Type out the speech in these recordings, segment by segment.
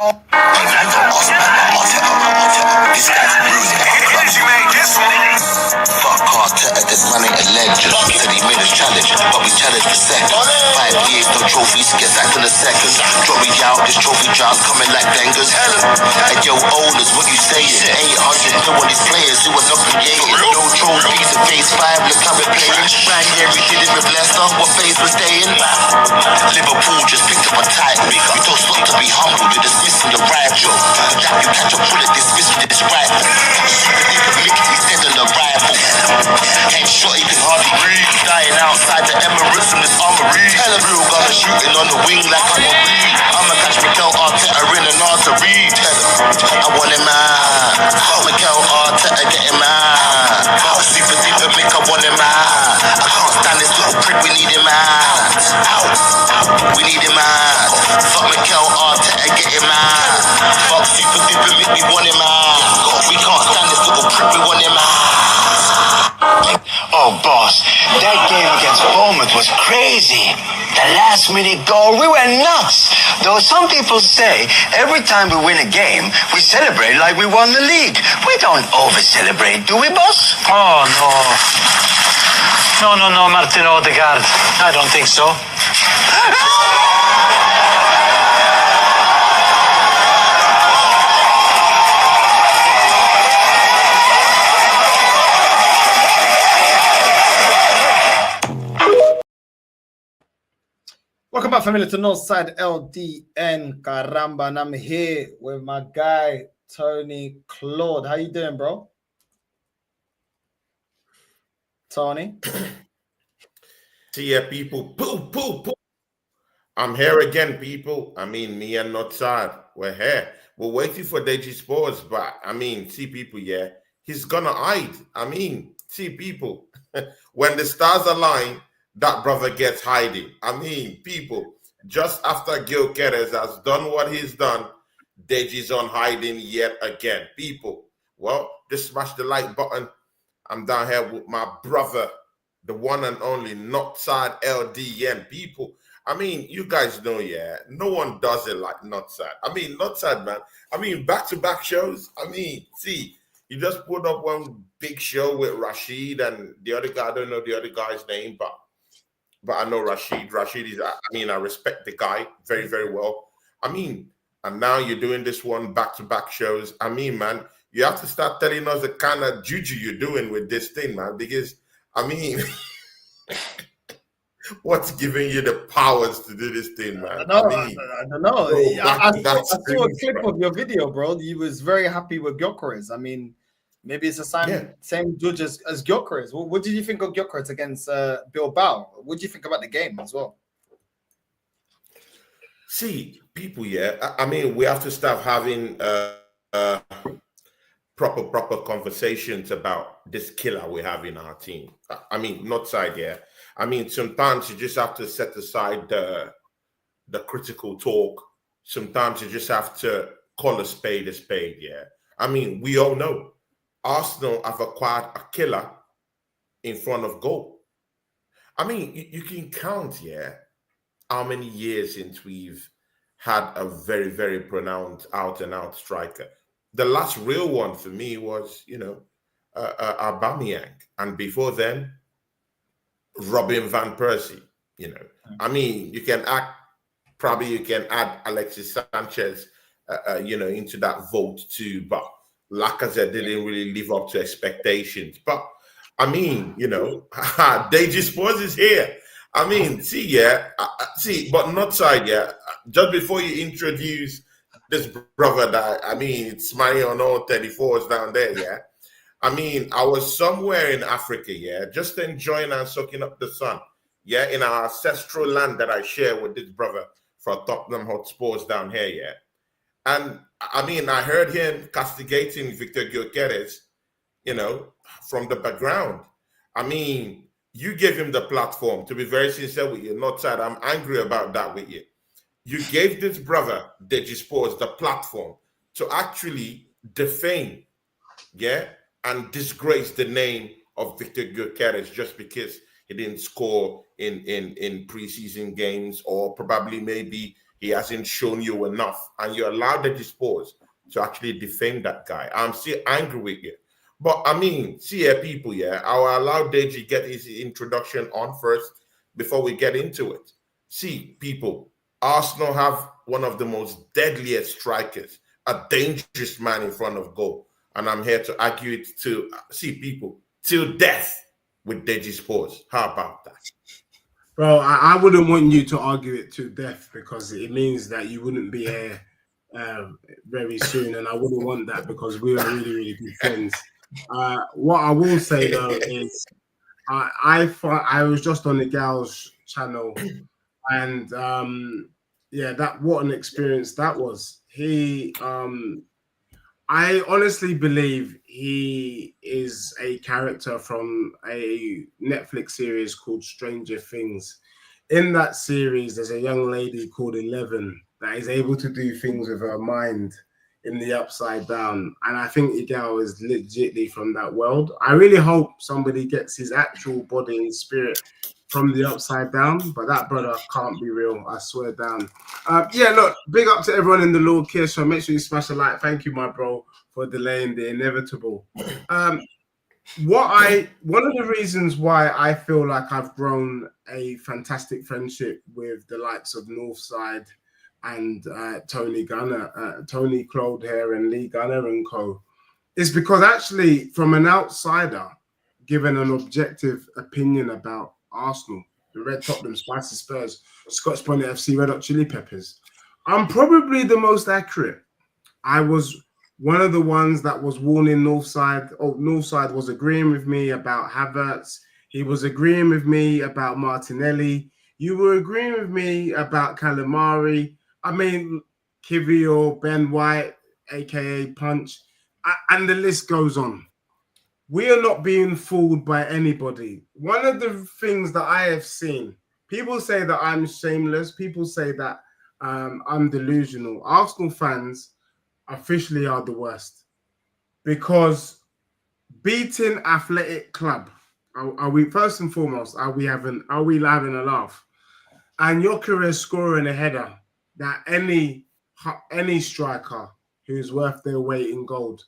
This guy's bruising. You made this one. Fuck Arteta, this man ain't a legend. He said he made us challenge, but we challenged for second. 5 years, no trophies, get sacked in a second. Drop me out, this trophy job's coming like bangers. And yo, owners, what you saying? 800 mil on these players who was up creating. No trophies in phase 5, look how we're playing. January did it with Leicester, what phase we're staying? Liverpool just picked up a title. We don't stop to be humble, you're dismissing your rival. That you catch a bullet, dismiss with this rifle. Super deep of Mickey, he's dead on arrival. Ain't shot, he can hardly breathe. Dying outside the Emirates from this armory. Hell of real gunner shooting on the wing like I'm a reed. I'ma catch Mikel Arteta in an artery. I want him out. Mikel Arteta get him out. Super deep of Mick, I want him out. I can't stand this little prick, we need him out. We need him out. Fuck Mikel Arteta, get him out. Fuck super deep of Mick, we want him out. We can't stand this little prick, we want him out. Oh, boss, that game against Bournemouth was crazy. The last-minute goal, we went nuts. Though some people say every time we win a game, we celebrate like we won the league. We don't over-celebrate, do we, boss? Oh, no, Martin Odegaard. I don't think so. Welcome back, family, to Northside LDN Caramba, and I'm here with my guy Tony Claude. How you doing, bro? Tony? See ya, people. Poo. I'm here again, people. I mean, me and Northside, we're here. We're waiting for Deji Sports, but I mean, see, people, yeah, he's gonna hide. I mean, see, people, when the stars align, that brother gets hiding. I mean, people, just after Gil Keres has done what he's done, Deji's on hiding yet again. People, well, just smash the like button. I'm down here with my brother, the one and only Northside LDN. People, I mean, you guys know, yeah, no one does it like Northside. I mean, Northside, man. I mean, back-to-back shows. I mean, see, you just put up one big show with Rashid and the other guy. I don't know the other guy's name, but I know Rashid. Rashid is, I mean, I respect the guy very, very well. I mean, and now you're doing this one back-to-back shows. I mean, man, you have to start telling us the kind of juju you're doing with this thing, man, because, I mean, what's giving you the powers to do this thing, man? I don't know. I saw a clip of your video, bro. You was very happy with Gyökeres. I mean, maybe it's the same judge as Gyökeres. What did you think of Gyökeres against Bilbao? What do you think about the game as well? See, people, yeah, I mean, we have to start having proper conversations about this killer we have in our team. I mean, Northside, yeah. I mean, sometimes you just have to set aside the critical talk. Sometimes you just have to call a spade, yeah. I mean, we all know Arsenal have acquired a killer in front of goal. I mean, you can count, yeah, how many years since we've had a very, very pronounced out-and-out striker. The last real one for me was, you know, Aubameyang. And before then, Robin van Persie, you know. I mean, you can add Alexis Sanchez, you know, into that vote too, but Lacazette didn't really live up to expectations. But, I mean, you know, Deji Sports is here. I mean, see, yeah, but Northside, yeah, just before you introduce this brother that, I mean, it's smiling on all 34s down there, yeah. I mean, I was somewhere in Africa, yeah, just enjoying and soaking up the sun, yeah, in our ancestral land that I share with this brother for Tottenham Hotspurs down here, yeah. And, I mean, I heard him castigating Victor Gyökeres, you know, from the background. I mean, you gave him the platform. To be very sincere with you, Northside, I'm angry about that with you. You gave this brother, Deji Sports, the platform to actually defame, yeah, and disgrace the name of Victor Gyökeres just because he didn't score in preseason games, or probably maybe he hasn't shown you enough, and you allowed the Spurs to actually defend that guy. I'm still angry with you. But I mean, see here, people, yeah, I'll allow Deji get his introduction on first before we get into it. See, people, Arsenal have one of the most deadliest strikers, a dangerous man in front of goal. And I'm here to argue it to see people till death with Deji Sports. How about that? Bro, I wouldn't want you to argue it to death because it means that you wouldn't be here very soon, and I wouldn't want that because we are really, really good friends. What I will say though is, I was just on the Gal's channel, and that what an experience that was. I honestly believe he is a character from a Netflix series called Stranger Things. In that series, there's a young lady called Eleven that is able to do things with her mind in the upside down. And I think Igal is legitly from that world. I really hope somebody gets his actual body and spirit from the upside down, but that brother can't be real, I swear down. Look, big up to everyone in the Lord Care Show. Make sure you smash a like. Thank you, my bro, for delaying the inevitable. One of the reasons why I feel like I've grown a fantastic friendship with the likes of Northside and Tony Gunner, Tony Claude here and Lee Gunner and co, is because actually from an outsider, given an objective opinion about Arsenal, the Red Tottenham Spicy Spurs, Scotch Bonnet FC, Red Hot Chili Peppers, I'm probably the most accurate. I was one of the ones that was warning Northside. Oh, Northside was agreeing with me about Havertz. He was agreeing with me about Martinelli. You were agreeing with me about Calamari. I mean, Kivio, Ben White, aka Punch, and the list goes on. We are not being fooled by anybody. One of the things that I have seen, people say that I'm shameless. People say that I'm delusional. Arsenal fans officially are the worst because beating Athletic Club, are we first and foremost, are we having a laugh? And your career scoring a header that any striker who's worth their weight in gold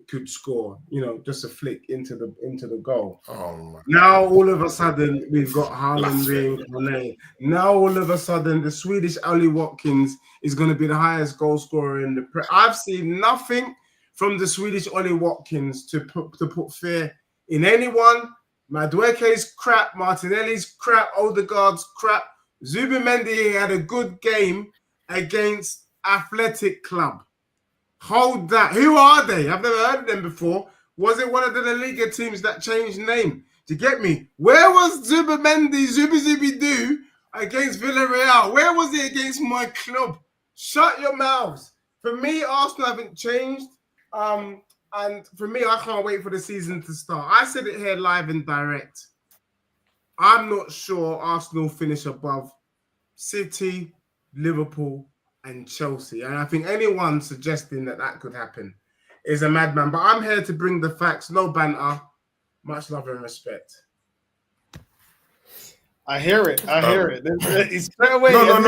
could score, just a flick into the goal. Now all of a sudden we've got Haaland reincarnated. Now all of a sudden the Swedish Ollie Watkins is going to be the highest goal scorer in the I've seen nothing from the Swedish Ollie Watkins to put fear in anyone. Madueke's crap, Martinelli's crap, Odegaard's crap. Zubimendi had a good game against Athletic Club. Hold that. Who are they? I've never heard of them before. Was it one of the La Liga teams that changed name? Do you get me? Where was Zubimendi, Zubi-Doo against Villarreal? Where was it against my club? Shut your mouths. For me, Arsenal haven't changed. And for me, I can't wait for the season to start. I said it here live and direct. I'm not sure Arsenal finish above City, Liverpool, and Chelsea. And I think anyone suggesting that could happen is a madman. But I'm here to bring the facts. No banter. Much love and respect. I hear it. It's straight away. No,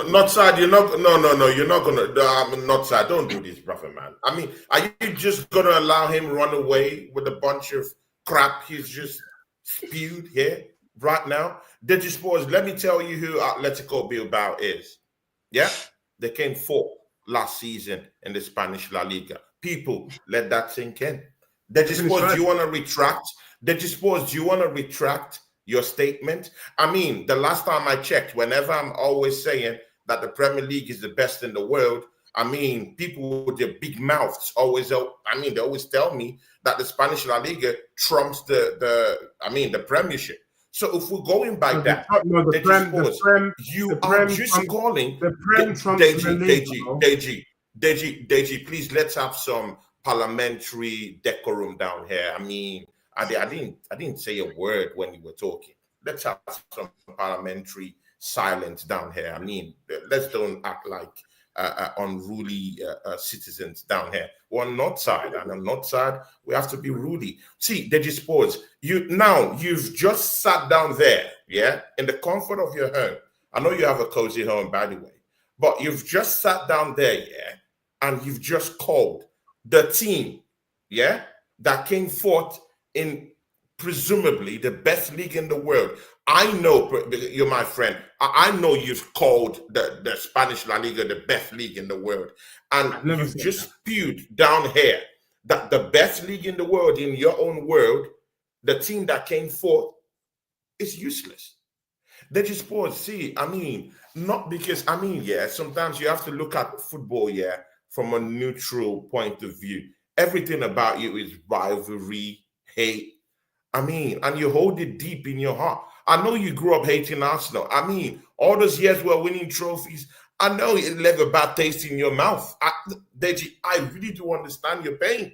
not sad. You're not. No. You're not gonna. Not sad. Don't do this, brother, man. I mean, are you just gonna allow him run away with a bunch of crap he's just spewed here right now? Digisports, let me tell you who Atletico Bilbao is. Yeah, they came fourth last season in the Spanish La Liga. People, let that sink in. Digisports, do you want to retract? Digisports, do you want to retract your statement? I mean, the last time I checked, whenever I'm always saying that the Premier League is the best in the world, I mean, people with their big mouths always, they always tell me that the Spanish La Liga trumps the Premiership. So if we're going by that, you are just calling Deji, please, let's have some parliamentary decorum down here. I mean, I didn't say a word when you were talking. Let's have some parliamentary silence down here. I mean, let's don't act like unruly citizens down here. We're on North side, and on North side, we have to be rudy. See, Deji Sports, you've just sat down there, yeah, in the comfort of your home, I know you have a cozy home, by the way, but you've just sat down there, yeah, and you've just called the team, yeah, that came forth in presumably the best league in the world. I know you're my friend. I know you've called the Spanish La Liga the best league in the world, and you've just spewed down here that the best league in the world, in your own world, the team that came forth is useless. They just pause. See, I mean, not because, I mean, yeah, sometimes you have to look at football, yeah, from a neutral point of view. Everything about you is rivalry, hate. I mean, and you hold it deep in your heart. I know you grew up hating Arsenal. I mean, all those years we're winning trophies. I know it left a bad taste in your mouth. Deji, I really do understand your pain.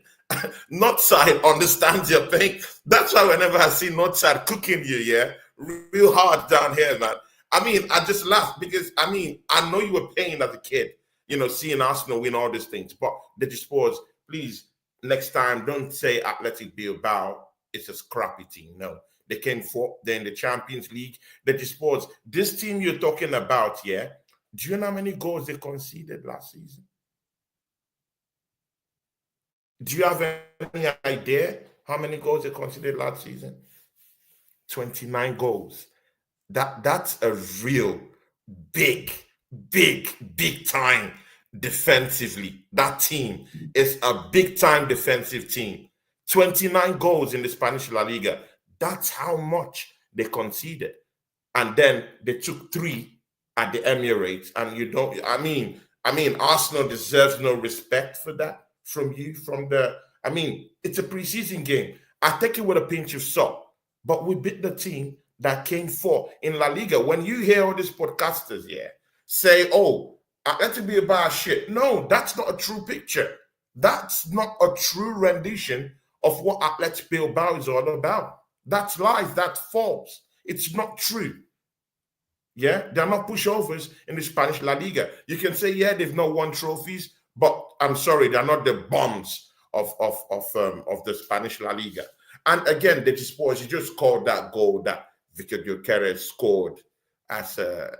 Northside understands your pain. That's why whenever I see Northside cooking you, yeah, real hard down here, man. I mean, I just laugh because, I mean, I know you were paying as a kid, you know, seeing Arsenal win all these things. But Deji Sports, please, next time, don't say Athletic Bilbao. It's a scrappy team. No, they came fourth. They're in the Champions League. Deji Sports, this team you're talking about, yeah, do you know how many goals they conceded last season? Do you have any idea how many goals they conceded last season? 29 goals. That's a real big time defensively. That team is a big time defensive team. 29 goals in the Spanish La Liga. That's how much they conceded. And then they took 3 at the Emirates. And you don't, I mean, Arsenal deserves no respect for that from you, I mean, it's a preseason game. I take it with a pinch of salt, but we beat the team that came fourth in La Liga. When you hear all these podcasters, yeah, say, oh, Athletic Bilbao shit. No, that's not a true picture. That's not a true rendition of what Athletic Bilbao is all about. That's lies. That's false. It's not true. Yeah, they're not pushovers in the Spanish La Liga. You can say, yeah, they've not won trophies, but I'm sorry, they're not the bombs of the Spanish La Liga. And again, the Sports, you just called that goal that Victor Gyökeres scored as a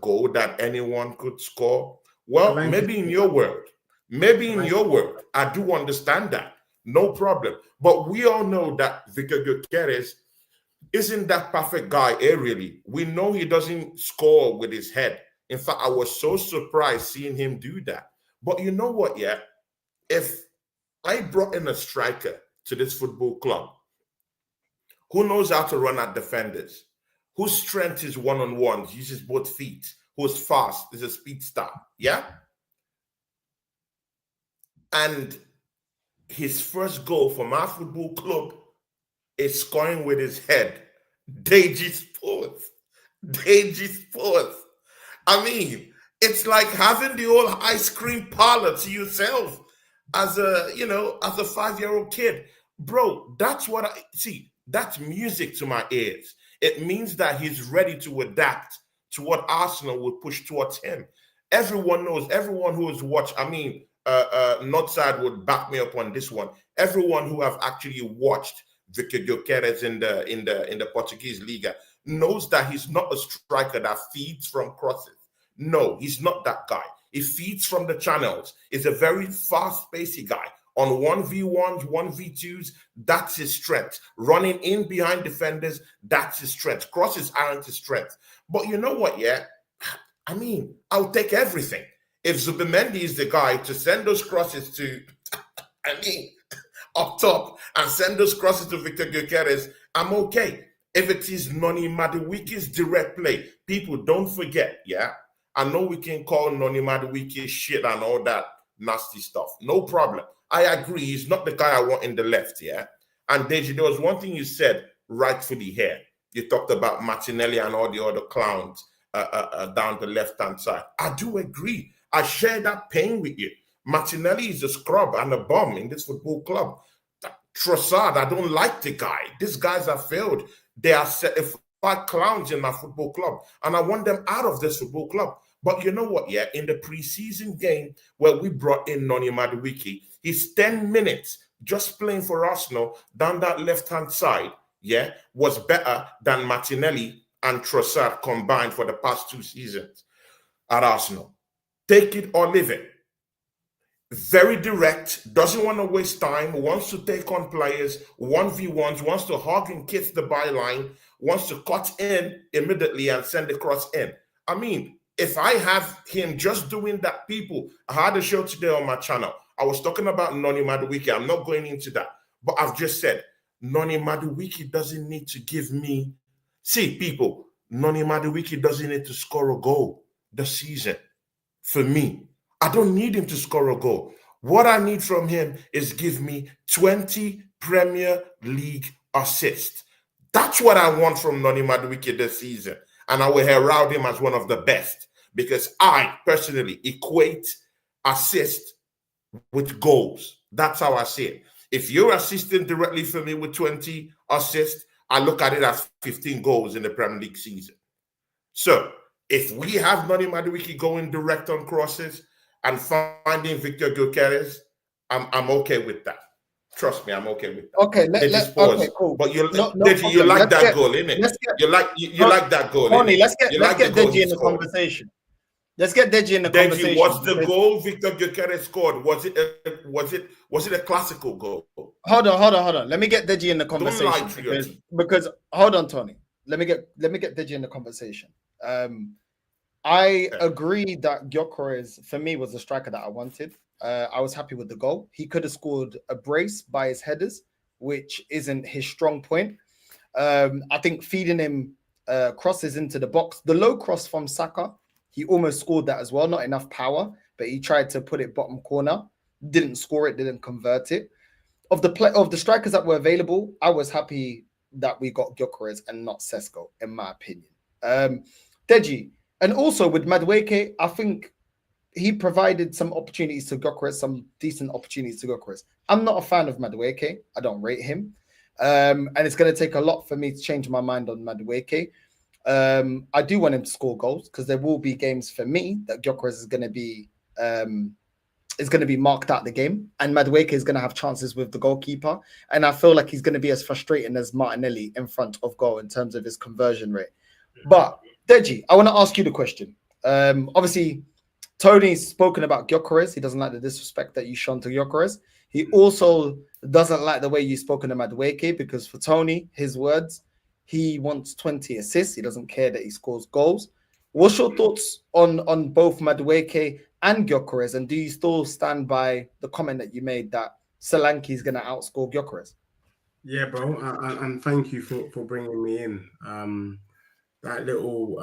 goal that anyone could score. Well, maybe in your world, I do understand that. No problem. But we all know that Victor Gyökeres isn't that perfect guy aerially. We know he doesn't score with his head. In fact, I was so surprised seeing him do that. But you know what, yeah? If I brought in a striker to this football club who knows how to run at defenders, whose strength is one-on-ones, uses both feet, who's fast, is a speed star, yeah? And his first goal for my football club is scoring with his head. Deji Sports. I mean, it's like having the old ice cream parlor to yourself as a 5-year-old kid. Bro, that's what I see. That's music to my ears. It means that he's ready to adapt to what Arsenal will push towards him. Everyone knows, everyone who has watched, Northside would back me up on this one. Everyone who have actually watched Victor Gyökeres in the Portuguese Liga knows that he's not a striker that feeds from crosses. No, he's not that guy. He feeds from the channels. He's a very fast-paced guy. On 1v1s, 1v2s, that's his strength. Running in behind defenders, that's his strength. Crosses aren't his strength. But you know what, yeah? I mean, I'll take everything. If Zubimendi is the guy to send those crosses to, up top and send those crosses to Victor Gyökeres, I'm okay. If it is Noni Madueke's direct play, people don't forget, yeah? I know we can call Noni Madueke shit and all that nasty stuff. No problem. I agree. He's not the guy I want in the left, yeah? And Deji, there was one thing you said rightfully here. You talked about Martinelli and all the other clowns down the left-hand side. I do agree. I share that pain with you. Martinelli is a scrub and a bum in this football club. Trossard, I don't like the guy. These guys have failed. They are certified clowns in my football club, and I want them out of this football club. But you know what, yeah? In the preseason game where we brought in Noni Madueke, his 10 minutes just playing for Arsenal down that left-hand side, yeah, was better than Martinelli and Trossard combined for the past 2 seasons at Arsenal. Take it or leave it. Very direct, doesn't want to waste time, wants to take on players, 1v1s, wants to hug and kiss the byline, wants to cut in immediately and send the cross in. I mean, if I have him just doing that, people, I had a show today on my channel. I was talking about Noni Madueke. I'm not going into that, but I've just said, Noni Madueke doesn't need to give me, see, people, Noni Madueke doesn't need to score a goal this season for me. I don't need him to score a goal. What I need from him is give me 20 Premier League assists. That's what I want from Noni Madueke this season. And I will herald him as one of the best because I personally equate assist with goals. That's how I see it. If you're assisting directly for me with 20 assists, I look at it as 15 goals in the Premier League season. So if we have Noni Madueke going direct on crosses and finding Victor Gyökeres, I'm okay with that. Trust me, I'm okay with that. Okay, okay, cool. But you like that goal, innit? You like that goal, Tony, innit? let's get Deji in the conversation. Let's get Deji in the conversation. What's the goal Victor Gyökeres scored? Was it a classical goal? Hold on. Let me get Deji in the conversation because hold on, Tony. Let me get Deji in the conversation. I agree that Gyökeres, for me, was the striker that I wanted. I was happy with the goal. He could have scored a brace by his headers, which isn't his strong point. I think feeding him crosses into the box, the low cross from Saka, he almost scored that as well. Not enough power, but he tried to put it bottom corner. Didn't score it, didn't convert it. Of the strikers that were available, I was happy that we got Gyökeres and not Sesko, in my opinion. Deji, and also with Madueke, I think he provided some opportunities to Gyökeres, some decent opportunities to Gyökeres. I'm not a fan of Madueke. I don't rate him. And it's going to take a lot for me to change my mind on Madueke. I do want him to score goals because there will be games for me that Gyökeres is going to be marked out the game, and Madueke is going to have chances with the goalkeeper. And I feel like he's going to be as frustrating as Martinelli in front of goal in terms of his conversion rate. But Deji, I want to ask you the question. Obviously, Tony's spoken about Gyökeres. He doesn't like the disrespect that you shown to Gyökeres. He also doesn't like the way you've spoken to Madueke because for Tony, his words, he wants 20 assists. He doesn't care that he scores goals. What's your thoughts on both Madueke and Gyökeres? And do you still stand by the comment that you made that Solanke is going to outscore Gyökeres? Yeah, bro. And thank you for bringing me in. That little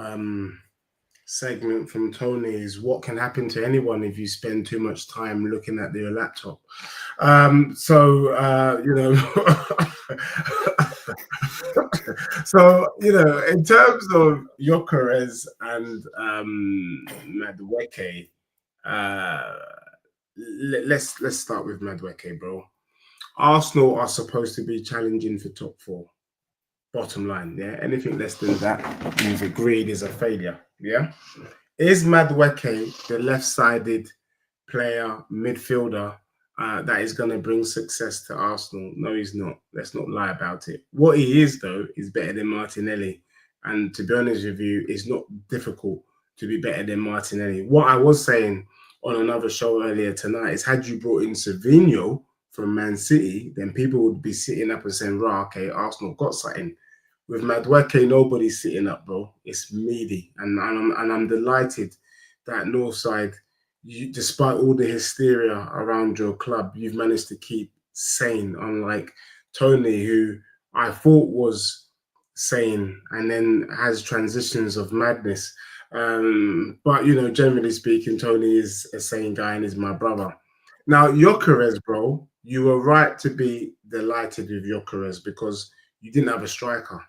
segment from Tony is what can happen to anyone if you spend too much time looking at your laptop. So, in terms of Gyökeres and Madueke, let's start with Madueke, bro. Arsenal are supposed to be challenging for top 4. Bottom line, yeah. Anything less than that, we've agreed, is a failure. Yeah. Is Madueke the left-sided player, midfielder that is going to bring success to Arsenal? No, he's not. Let's not lie about it. What he is, though, is better than Martinelli. And to be honest with you, it's not difficult to be better than Martinelli. What I was saying on another show earlier tonight is had you brought in Savinho from Man City, then people would be sitting up and saying, "Rah, okay, Arsenal got something." With Madueke, nobody's sitting up, bro. It's meaty, and I'm delighted that Northside, despite all the hysteria around your club, you've managed to keep sane. Unlike Tony, who I thought was sane and then has transitions of madness. But generally speaking, Tony is a sane guy and is my brother. Now, Gyökeres, bro, you were right to be delighted with Gyökeres because you didn't have a striker.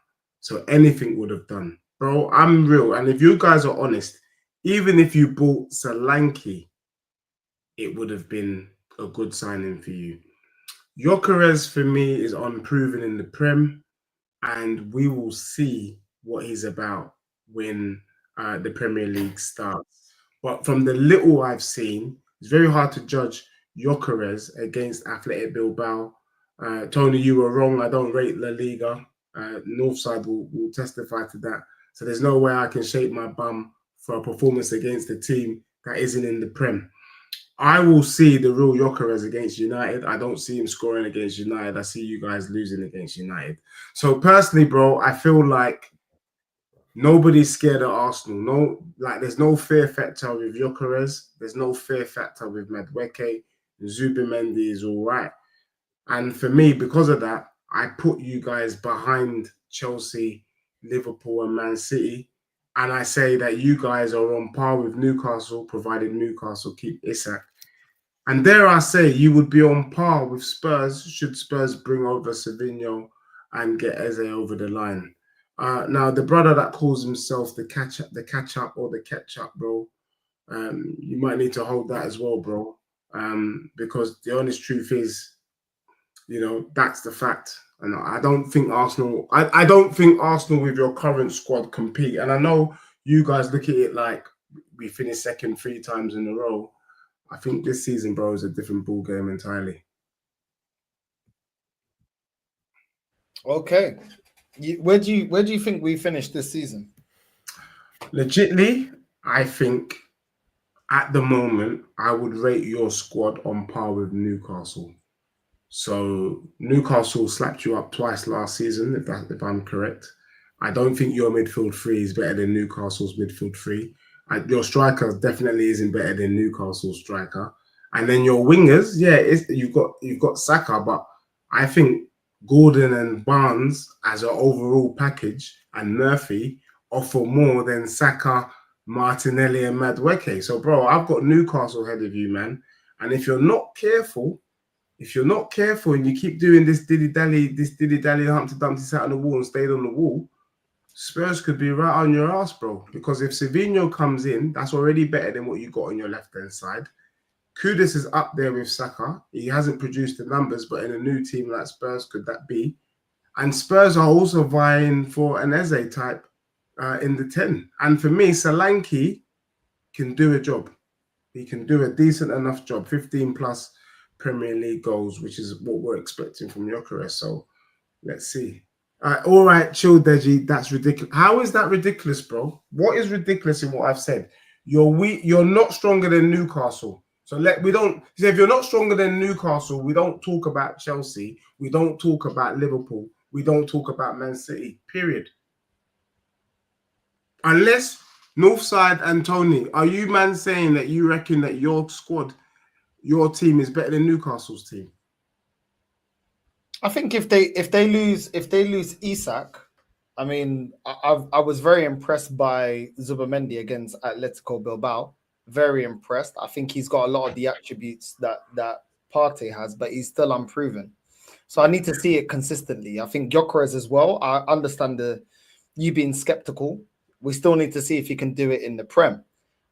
So anything would have done. Bro, I'm real. And if you guys are honest, even if you bought Solanke, it would have been a good signing for you. Gyökeres, for me, is unproven in the Prem. And we will see what he's about when the Premier League starts. But from the little I've seen, it's very hard to judge Gyökeres against Athletic Bilbao. Tony, you were wrong. I don't rate La Liga. Northside will testify to that. So there's no way I can shake my bum for a performance against a team that isn't in the Prem. I will see the real Gyökeres against United. I don't see him scoring against United. I see you guys losing against United. So personally, bro, I feel like nobody's scared of Arsenal. No, like there's no fear factor with Gyökeres. There's no fear factor with Madueke. Zubimendi is all right. And for me, because of that, I put you guys behind Chelsea, Liverpool, and Man City. And I say that you guys are on par with Newcastle, provided Newcastle keep Isak. And dare I say, you would be on par with Spurs should Spurs bring over Savinho and get Eze over the line. Now, the brother that calls himself the catch up or the catch up, bro, you might need to hold that as well, bro. Because the honest truth is, you know, that's the fact. And I don't think Arsenal, I don't think Arsenal with your current squad compete. And I know you guys look at it like we finished second 3 times in a row. I think this season, bro, is a different ball game entirely. Okay. Where do you think we finished this season? Legitly, I think at the moment, I would rate your squad on par with Newcastle. So Newcastle slapped you up twice last season, if I'm correct. I don't think your midfield 3 is better than Newcastle's midfield 3. Your striker definitely isn't better than Newcastle's striker. And then your wingers, yeah, you've got Saka, but I think Gordon and Barnes as an overall package and Murphy offer more than Saka, Martinelli, and Madueke. So, bro, I've got Newcastle ahead of you, man. And if you're not careful and you keep doing this dilly-dally, Humpty Dumpty sat on the wall and stayed on the wall, Spurs could be right on your ass, bro. Because if Savinho comes in, that's already better than what you got on your left-hand side. Kudus is up there with Saka. He hasn't produced the numbers, but in a new team like Spurs, could that be? And Spurs are also vying for an Eze type in the 10. And for me, Solanke can do a job. He can do a decent enough job, 15+ Premier League goals, which is what we're expecting from Gyökeres. So let's see. All right, chill, Deji. That's ridiculous. How is that ridiculous, bro? What is ridiculous in what I've said? You're not stronger than Newcastle. So if you're not stronger than Newcastle, we don't talk about Chelsea. We don't talk about Liverpool. We don't talk about Man City. Period. Unless Northside and Tony, are you man saying that you reckon that your squad, your team is better than Newcastle's team? I think if they lose Isak, I mean, I was very impressed by Zubimendi against Atletico Bilbao. Very impressed. I think he's got a lot of the attributes that Partey has, but he's still unproven. So I need to see it consistently. I think Gyökeres as well. I understand you being skeptical. We still need to see if he can do it in the Prem.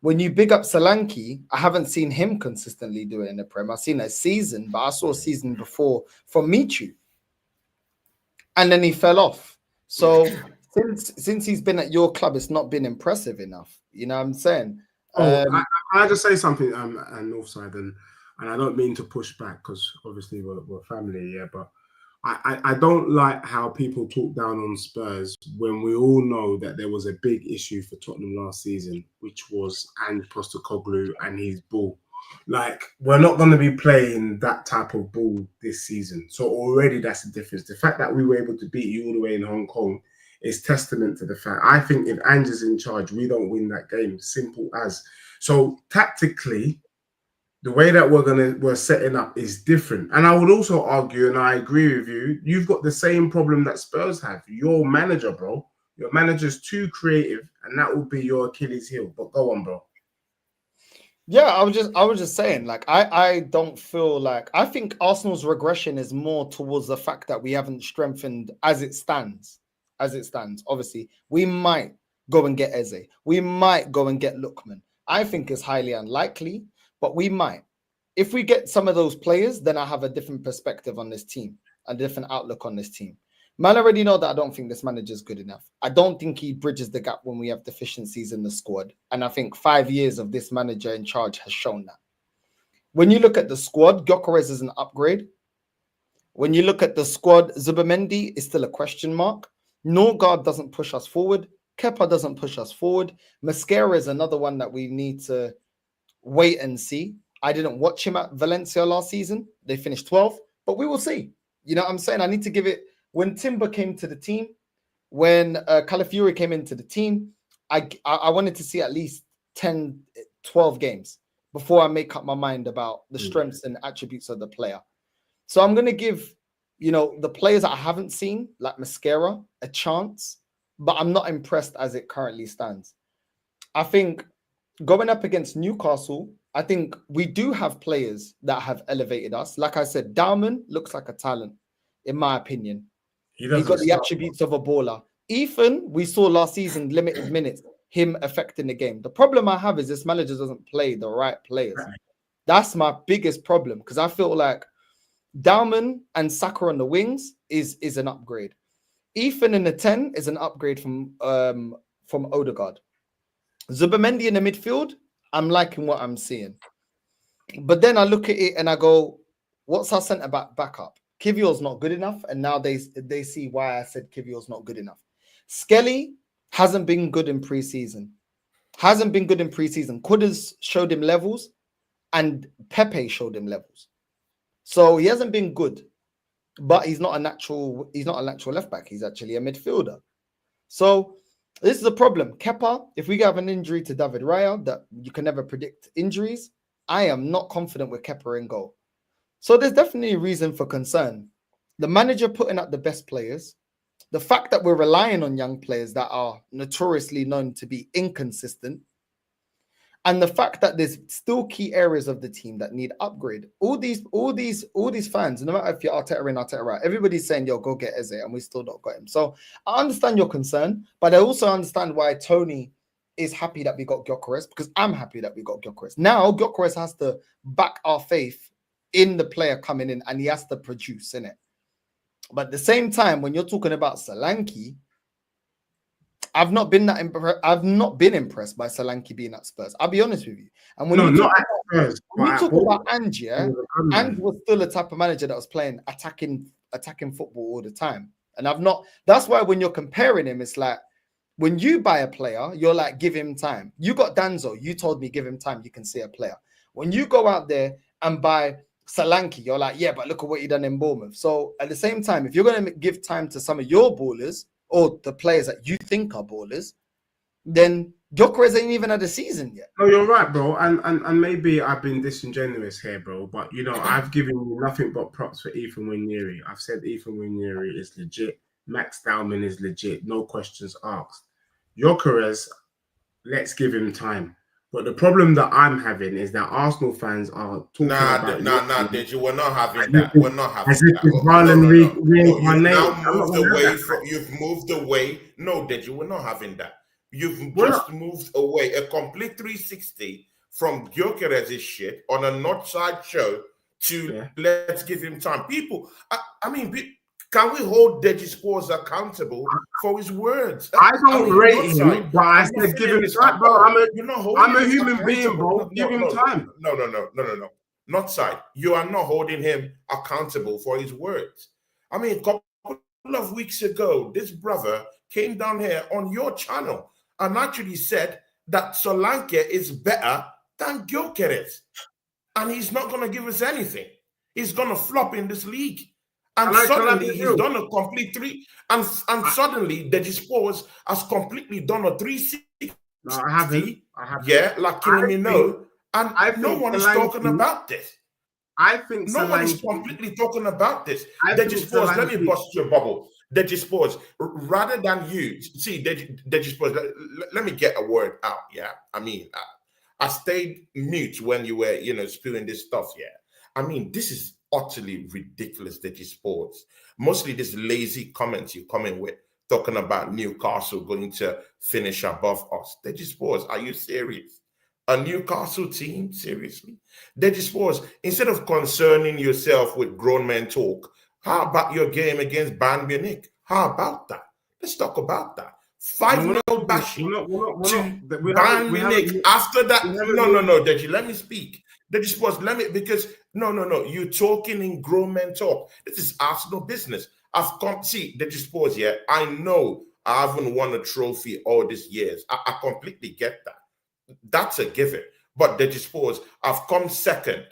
When you big up Solanke, I haven't seen him consistently do it in the Prem. I've seen a season, but I saw a season before from Michu. And then he fell off. So since he's been at your club, it's not been impressive enough. You know what I'm saying? I just say something, and Northside, and I don't mean to push back because obviously we're family, yeah, but I don't like how people talk down on Spurs when we all know that there was a big issue for Tottenham last season, which was Ange Postecoglou and his ball. Like, we're not going to be playing that type of ball this season. So already that's the difference. The fact that we were able to beat you all the way in Hong Kong is testament to the fact. I think if Ange is in charge, we don't win that game. Simple as. So tactically, the way that we're setting up is different. And I would also argue, and I agree with you, you've got the same problem that Spurs have. Your manager, bro. Your manager's too creative, and that will be your Achilles heel. But go on, bro. Yeah, I was just saying, like, I don't feel like, I think Arsenal's regression is more towards the fact that we haven't strengthened as it stands. Obviously, we might go and get Eze. We might go and get Lookman. I think it's highly unlikely, but we might. If we get some of those players, then I have a different perspective on this team, a different outlook on this team. Man, I already know that I don't think this manager is good enough. I don't think he bridges the gap when we have deficiencies in the squad. And I think 5 years of this manager in charge has shown that. When you look at the squad, Gyökeres is an upgrade. When you look at the squad, Zubimendi is still a question mark. Norgard doesn't push us forward. Kepa doesn't push us forward. Mascara is another one that we need to wait and see. I didn't watch him at Valencia last season. They finished 12th, but we will see. You know what I'm saying? I need to give it, when Timber came to the team, when Calafiori came into the team, I wanted to see at least 10, 12 games before I make up my mind about the strengths and attributes of the player. So I'm going to give, the players that I haven't seen, like Mascara, a chance, but I'm not impressed as it currently stands. I think going up against Newcastle, I think we do have players that have elevated us. Like I said, Dowman looks like a talent, in my opinion. He's got the attributes of a baller. Ethan, we saw last season, limited minutes, him affecting the game. The problem I have is this manager doesn't play the right players. Right. That's my biggest problem, because I feel like Dowman and Saka on the wings is an upgrade. Ethan in the 10 is an upgrade from Odegaard. Zubimendi in the midfield, I'm liking what I'm seeing. But then I look at it and I go, what's our centre backup? Kivior's not good enough, and now they see why I said Kivior's not good enough. Skelly hasn't been good in pre-season. Kudus showed him levels, and Pepe showed him levels. So he hasn't been good, but he's not a natural left back. He's actually a midfielder. So this is a problem. Kepa, if we have an injury to David Raya, that you can never predict injuries, I am not confident with Kepa in goal. So there's definitely a reason for concern. The manager putting up the best players, the fact that we're relying on young players that are notoriously known to be inconsistent, and the fact that there's still key areas of the team that need upgrade. All these fans, no matter if you're Arteta in, Arteta out, everybody's saying, yo, go get Eze, and we still not got him. So I understand your concern, but I also understand why Tony is happy that we got Gyökeres, because I'm happy that we got Gyökeres. Now Gyökeres has to back our faith in the player coming in, and he has to produce in it. But at the same time, when you're talking about Solanke, I've not been impressed by Solanke being at Spurs. I'll be honest with you. And when you talk about Ange, Ange was still a type of manager that was playing attacking football all the time. And that's why when you're comparing him, it's like, when you buy a player, you're like, give him time. You got Danzo, you told me give him time, you can see a player. When you go out there and buy Solanke, you're like, yeah, but look at what he done in Bournemouth. So at the same time, if you're going to give time to some of your ballers, or the players that you think are ballers, then Gyökeres ain't even had a season yet. No, you're right, bro. And maybe I've been disingenuous here, bro. But, I've given you nothing but props for Ethan Nwaneri. I've said Ethan Nwaneri is legit. Max Dowman is legit. No questions asked. Gyökeres, let's give him time. But the problem that I'm having is that Arsenal fans are talking about... Deji, we're not having that. We're not having that. You've moved away. No, Deji, we're not having that. You've moved away. A complete 360 from Gyökeres' shit on a North Side show to let's give him time. People, can we hold Deji Spores accountable for his words? I don't rate him, but I said give him time, bro. I'm a human being, bro. Give him time. No. Not side. You are not holding him accountable for his words. A couple of weeks ago, this brother came down here on your channel and actually said that Solanke is better than Gyökeres. And he's not going to give us anything. He's going to flop in this league. And suddenly he's done a complete and suddenly Deji Spores has completely done a 360. No, I haven't. Yeah, like and no one is talking about this. I think no one is completely talking about this. Deji Spores, let me bust your bubble. Deji Spores, rather than you see Deji Spores, let me get a word out. Yeah, I stayed mute when you were spewing this stuff. Yeah, this is utterly ridiculous, Deji Sports. Mostly this lazy comments you come in with, talking about Newcastle going to finish above us. Deji Sports, are you serious? A Newcastle team? Seriously? Deji Sports, instead of concerning yourself with grown men talk, how about your game against Bayern Munich? How about that? Let's talk about that. 5-0 bashing to Bayern Munich after that. No, Deji, let me speak. Deji Sports, because you're talking in grown men talk. This is Arsenal business. I've come, see, Deji Sports, I know I haven't won a trophy all these years. I completely get that. That's a given. But the Spurs have come second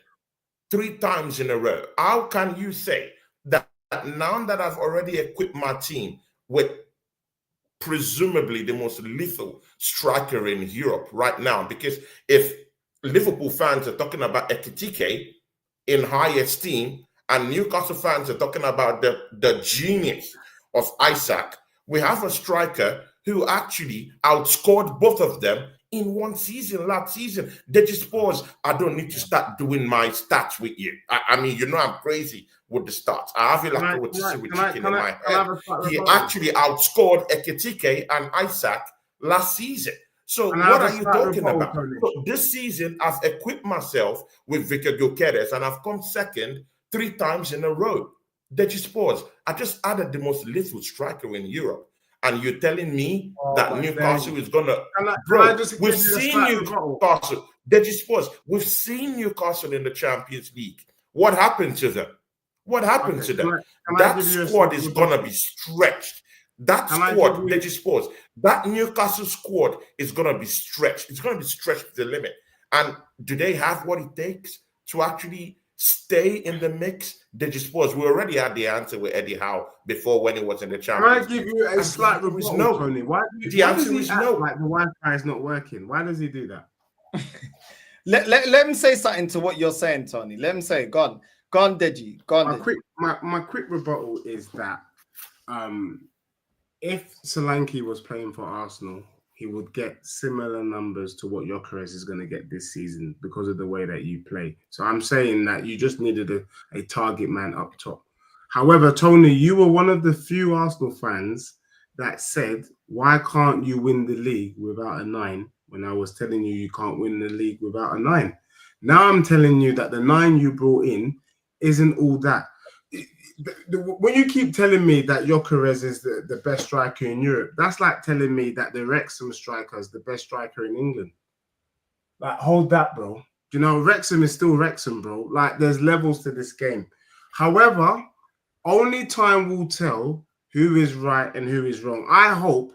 3 times in a row. How can you say that now that I've already equipped my team with presumably the most lethal striker in Europe right now? Because if Liverpool fans are talking about Ekitike in high esteem, and Newcastle fans are talking about the genius of Isaac, we have a striker who actually outscored both of them in one season, last season. Deji Spurs, I don't need to start doing my stats with you. I mean, you know I'm crazy with the stats. I have it like a rotisserie chicken in my head. He actually outscored Ekitike and Isaac last season. So what are you talking about? So this season, I've equipped myself with Victor Gyökeres and I've come second 3 times in a row. Deji Spurs, I just added the most lethal striker in Europe. And you're telling me that Newcastle is going to... Bro, we've seen Newcastle. Deji Spurs, we've seen Newcastle in the Champions League. What happened to them? What happened to them? That squad is going to be stretched. That squad, Deji Spurs, that Newcastle squad is going to be stretched. It's going to be stretched to the limit. And do they have what it takes to actually stay in the mix? Deji Spurs, we already had the answer with Eddie Howe before when he was in the Champions League. Can I give you a slight rebuttal, no. Tony? Why does he act like the Wi-Fi is not working? Why does he do that? let him say something to what you're saying, Tony. Let him say, go on, Deji. Go on, Deji. My quick rebuttal is that if Solanke was playing for Arsenal, he would get similar numbers to what Gyökeres is going to get this season because of the way that you play. So I'm saying that you just needed a target man up top. However, Tony, you were one of the few Arsenal fans that said, why can't you win the league without a 9? When I was telling you can't win the league without a 9. Now I'm telling you that the 9 you brought in isn't all that. When you keep telling me that Gyökeres is the best striker in Europe, that's like telling me that the Wrexham striker is the best striker in England. Like, hold that, bro. You know, Wrexham is still Wrexham, bro. Like, there's levels to this game. However, only time will tell who is right and who is wrong. I hope,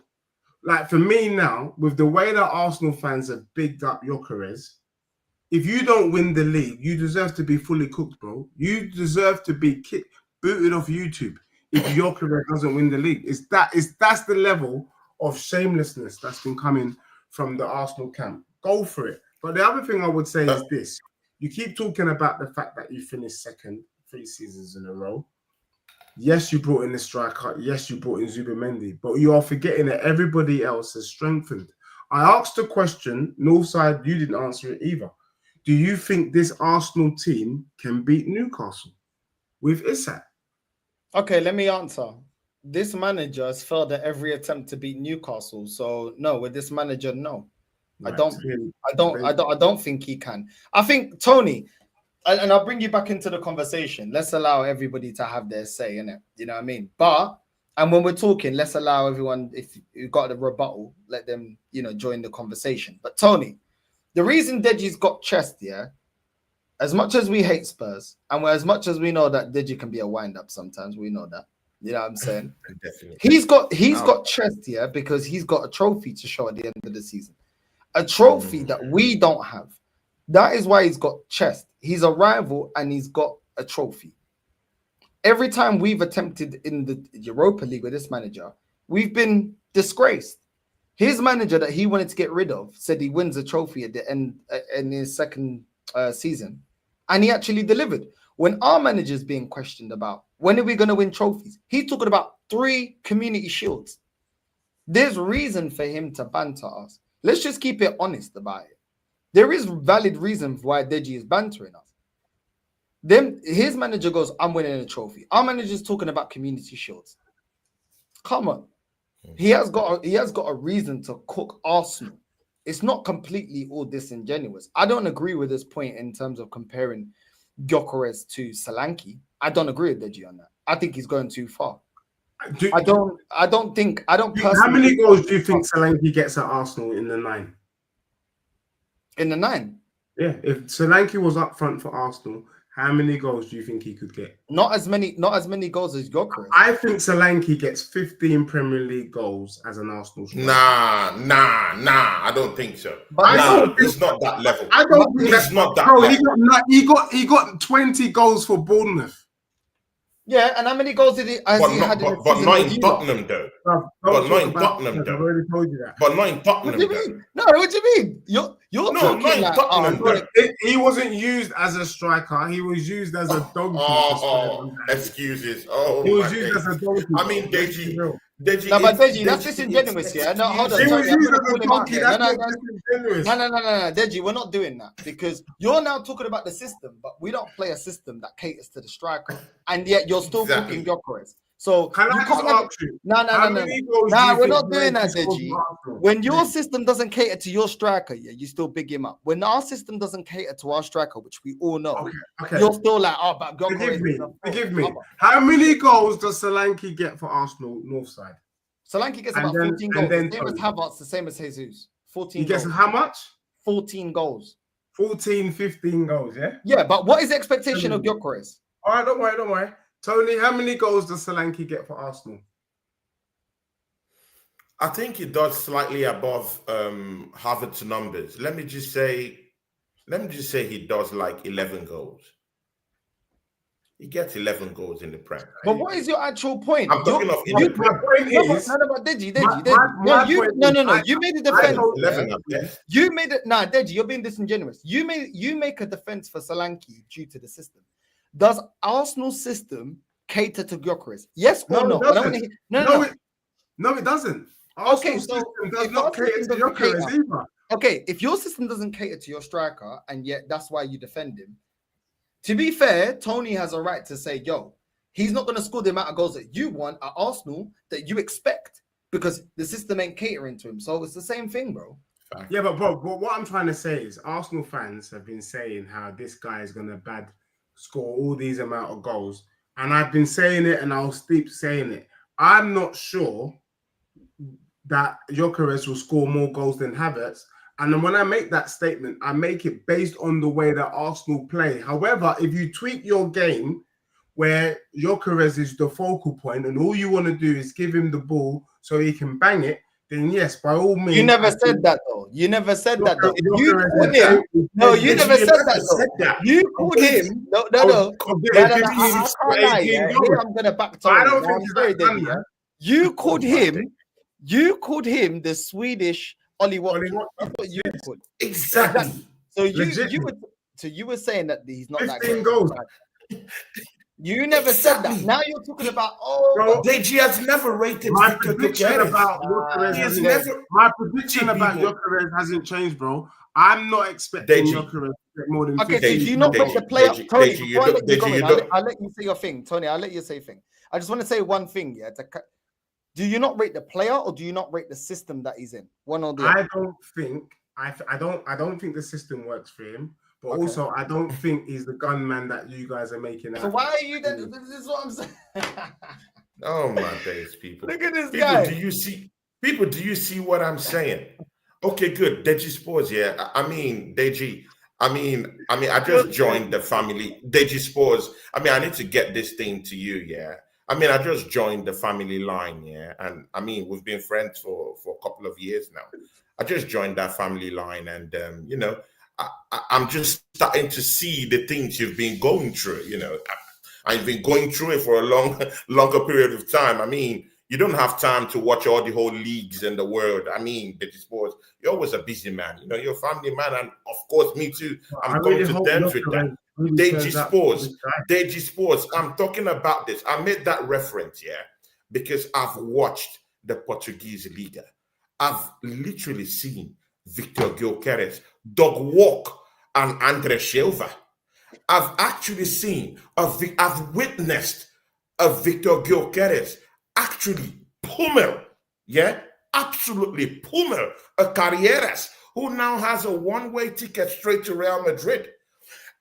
like for me now, with the way that Arsenal fans have bigged up Gyökeres, if you don't win the league, you deserve to be fully cooked, bro. You deserve to be booted off YouTube if Gyökeres doesn't win the league. That's the level of shamelessness that's been coming from the Arsenal camp. Go for it. But the other thing I would say is this. You keep talking about the fact that you finished second 3 seasons in a row. Yes, you brought in the striker. Yes, you brought in Zubimendi. But you are forgetting that everybody else has strengthened. I asked a question. Northside, you didn't answer it either. Do you think this Arsenal team can beat Newcastle with Isak? Okay, let me answer. This manager has failed at every attempt to beat Newcastle. So no, with this manager, no. Right. I don't think he can. I think Tony, and I'll bring you back into the conversation. Let's allow everybody to have their say in it. You know what I mean? And when we're talking, let's allow everyone, if you've got a rebuttal, let them, join the conversation. But Tony, the reason Deji's got chest, as much as we hate Spurs, and as much as we know that Deji can be a wind-up sometimes, we know that. You know what I'm saying? Definitely. He's got chest here because he's got a trophy to show at the end of the season. A trophy that we don't have. That is why he's got chest. He's a rival and he's got a trophy. Every time we've attempted in the Europa League with this manager, we've been disgraced. His manager that he wanted to get rid of said he wins a trophy at the end in his second season, and he actually delivered. When our manager is being questioned about when are we going to win trophies, he's talking about 3 community shields. There's reason for him to banter us. Let's just keep it honest about it. There is valid reason for why Deji is bantering us. Then his manager goes, I'm winning a trophy. Our manager is talking about community shields. Come on. He has got a reason to cook Arsenal. It's not completely all disingenuous. I don't agree with this point in terms of comparing Gyökeres to Solanke. I don't agree with Deji on that. I think he's going too far. How many goals do you think Solanke gets at Arsenal in the 9? In the 9? Yeah, if Solanke was up front for Arsenal, How many goals do you think he could get? Not as many goals as Gyökeres. I think Solanke gets 15 Premier League goals as an Arsenal striker. Nah. I don't think so. But it's not that level. I don't think it's not that bro, level. He got 20 goals for Bournemouth. Yeah, and how many goals did he had in the but season not with in you Tottenham though. But not in Tottenham though. I've already told you that. But not in Tottenham. What do you mean? No, what do you mean? You're talking not in like Tottenham. He wasn't used as a striker. He was used as a donkey. Excuses. He was used as a donkey. I mean, Deji. No, but Deji, that's disingenuous, yeah? No, hold on. He Sorry, was I'm used gonna as call a him out donkey. here. That's disingenuous. No, Deji, we're not doing that because you're now talking about the system, but we don't play a system that caters to the striker, and yet you're still booking Gyökeres. So Can I just ask you? No. We're not doing that, Deji. When your system doesn't cater to your striker, yeah, you still big him up. When our system doesn't cater to our striker, which we all know, okay. You're still like, but Gyökeres. Forgive me. How many goals does Solanke get for Arsenal North side? Solanke gets about 14 goals. The same as Havertz, the same as Jesus. 14 He gets goals. how much? 14 goals. 14, 15 goals, yeah? Yeah, but what is the expectation of Gyökeres? All right, don't worry. Tony, how many goals does Solanke get for Arsenal? I think he does slightly above Havertz's numbers. Let me just say he does like 11 goals. He gets 11 goals in the Prem. But what is your actual point? I'm talking of my point is... But Deji. You made a defense. You made it. Nah, Deji, you're being disingenuous. You make a defense for Solanke due to the system. Does Arsenal's system cater to Gyökeres? Yes or no? No, it doesn't. Okay, so so does not cater to Gyökeres either. Okay, if your system doesn't cater to your striker, and yet that's why you defend him. To be fair, Tony has a right to say, yo, he's not going to score the amount of goals that you want at Arsenal that you expect because the system ain't catering to him. So it's the same thing, bro. Yeah, but bro, what I'm trying to say is Arsenal fans have been saying how this guy is going to score all these amount of goals. And I've been saying it and I'll keep saying it. I'm not sure that Gyökeres will score more goals than Havertz. And then when I make that statement, I make it based on the way that Arsenal play. However, if you tweak your game where Gyökeres is the focal point and all you want to do is give him the ball so he can bang it, then yes, by all means. You never said that though. You never said that though. You called him. No, you never said that. You called him. No. I can't lie. Here I'm gonna back Tony. I don't think he's that done. You called him. You called him the Swedish Ollie Watkins. That's what you called. Exactly. So you were saying that he's not 15 that great. goals. You never said that. Now you're talking about Deji has never rated my Victor prediction Gyökeres. about Gyökeres hasn't changed, bro. I'm not expecting Gyökeres to get more than 50. Okay, so do you not rate the player? Tony, before I let you go in, I'll let you say your thing. Tony, I'll let you say your thing. I just want to say one thing, yeah. Do you not rate the player or do you not rate the system that he's in? One or the other? I don't think the system works for him. But also, I don't think he's the gunman that you guys are making out. So why are you then? This is what I'm saying. Oh my days, people! Look at this guy. Do you see what I'm saying? Okay, good. Deji Sports, yeah. I mean, Deji. I just joined the family. Deji Sports. I need to get this thing to you, yeah. I just joined the family line, yeah, and we've been friends for a couple of years now. I just joined that family line, and I'm just starting to see the things you've been going through. I've been going through it for a longer period of time. You don't have time to watch all the whole leagues in the world. Deji Sports, you're always a busy man. You're a family man, and of course, me too. I'm going to terms with that. Deji Sports. I'm talking about this. I made that reference, yeah, because I've watched the Portuguese Liga. I've literally seen Victor Gyökeres dog walk and Andre Silva. I've actually I've witnessed a Victor Gyökeres actually pummel, absolutely pummel a Carreras who now has a one-way ticket straight to Real Madrid.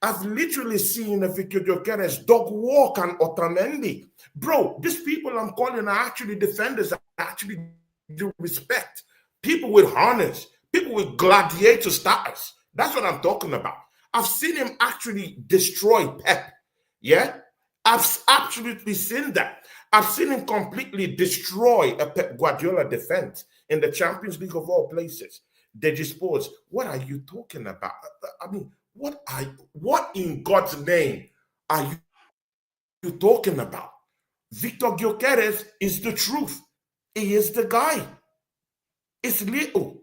I've literally seen a Victor Gyökeres dog walk and Otamendi. Bro, these people I'm calling are actually defenders. I actually do respect. People with harness. People with gladiator status. That's what I'm talking about. I've seen him actually destroy Pep. Yeah, I've absolutely seen that. I've seen him completely destroy a Pep Guardiola defense in the Champions League of all places. Deji Sports, what are you talking about? I mean, what in God's name are you talking about? Victor Gyökeres is the truth. He is the guy. It's little.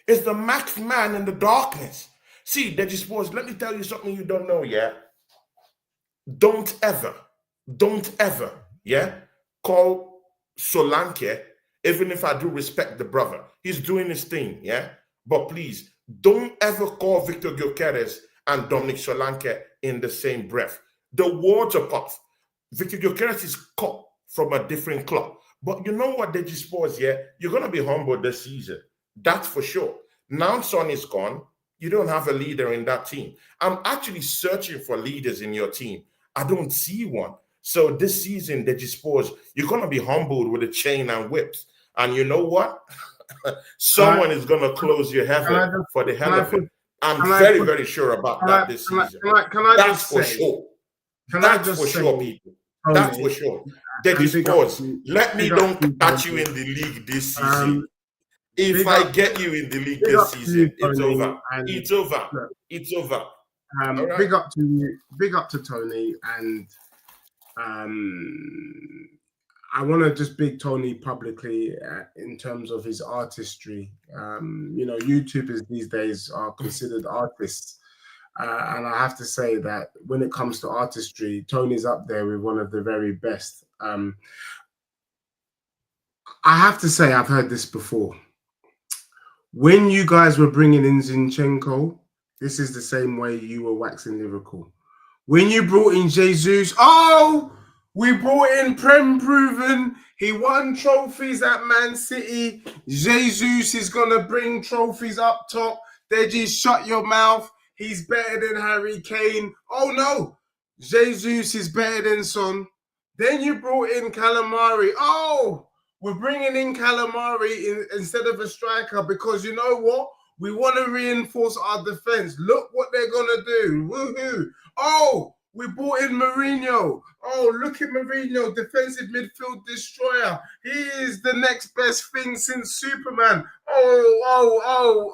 It's the max man in the darkness. See, Deji Sports, let me tell you something you don't know yet. Don't ever, yeah, call Solanke, even if I do respect the brother. He's doing his thing, yeah? But please, don't ever call Victor Gyökeres and Dominic Solanke in the same breath. The words are off. Victor Gyökeres is cut from a different club. But you know what, Deji Sports, yeah? You're going to be humbled this season. That's for sure. Now Son is gone. You don't have a leader in that team. I'm actually searching for leaders in your team. I don't see one. So this season, Deji Sports, you're going to be humbled with a chain and whips. And you know what? Someone is going to close your heaven for the hell of it. I'm very sure about that this season. That's for sure. That's for sure, people. That's for sure. Deji Sports, let me don't catch you in the league this season. If I get you in the league this season, it's over. It's over. It's over. Right. Big up to you. Big up to Tony. And I want to just big Tony publicly in terms of his artistry. You know, YouTubers these days are considered artists. And I have to say that when it comes to artistry, Tony's up there with one of the very best. I have to say, I've heard this before. When you guys were bringing in Zinchenko, this is the same way you were waxing lyrical. When you brought in Jesus, we brought in Prem Proven. He won trophies at Man City. Jesus is going to bring trophies up top. Deji, shut your mouth. He's better than Harry Kane. Oh, no. Jesus is better than Son. Then you brought in Calamari. Oh, we're bringing in Calamari instead of a striker because you know what? We want to reinforce our defense. Look what they're going to do. Woohoo. Oh, we brought in Mourinho. Oh, look at Mourinho, defensive midfield destroyer. He is the next best thing since Superman. Oh.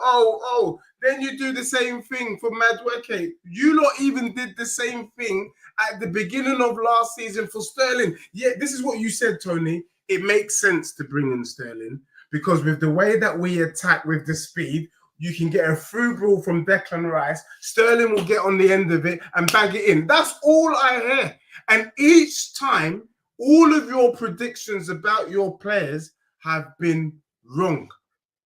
Then you do the same thing for Madueke. You lot even did the same thing at the beginning of last season for Sterling. Yeah, this is what you said, Tony. It makes sense to bring in Sterling because with the way that we attack with the speed, you can get a through ball from Declan Rice. Sterling will get on the end of it and bag it in. That's all I hear. And each time, all of your predictions about your players have been wrong.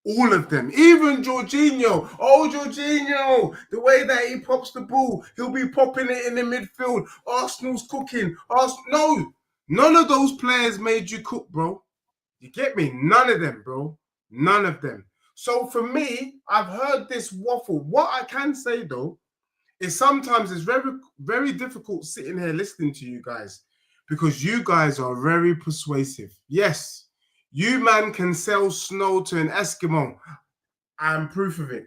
All of them. Even Jorginho. Oh, Jorginho. The way that he pops the ball, he'll be popping it in the midfield. Arsenal's cooking. No. None of those players made you cook, bro. You get me? None of them, bro. None of them. So for me, I've heard this waffle. What I can say, though, is sometimes it's very, very difficult sitting here listening to you guys because you guys are very persuasive. Yes, you man can sell snow to an Eskimo. I'm proof of it.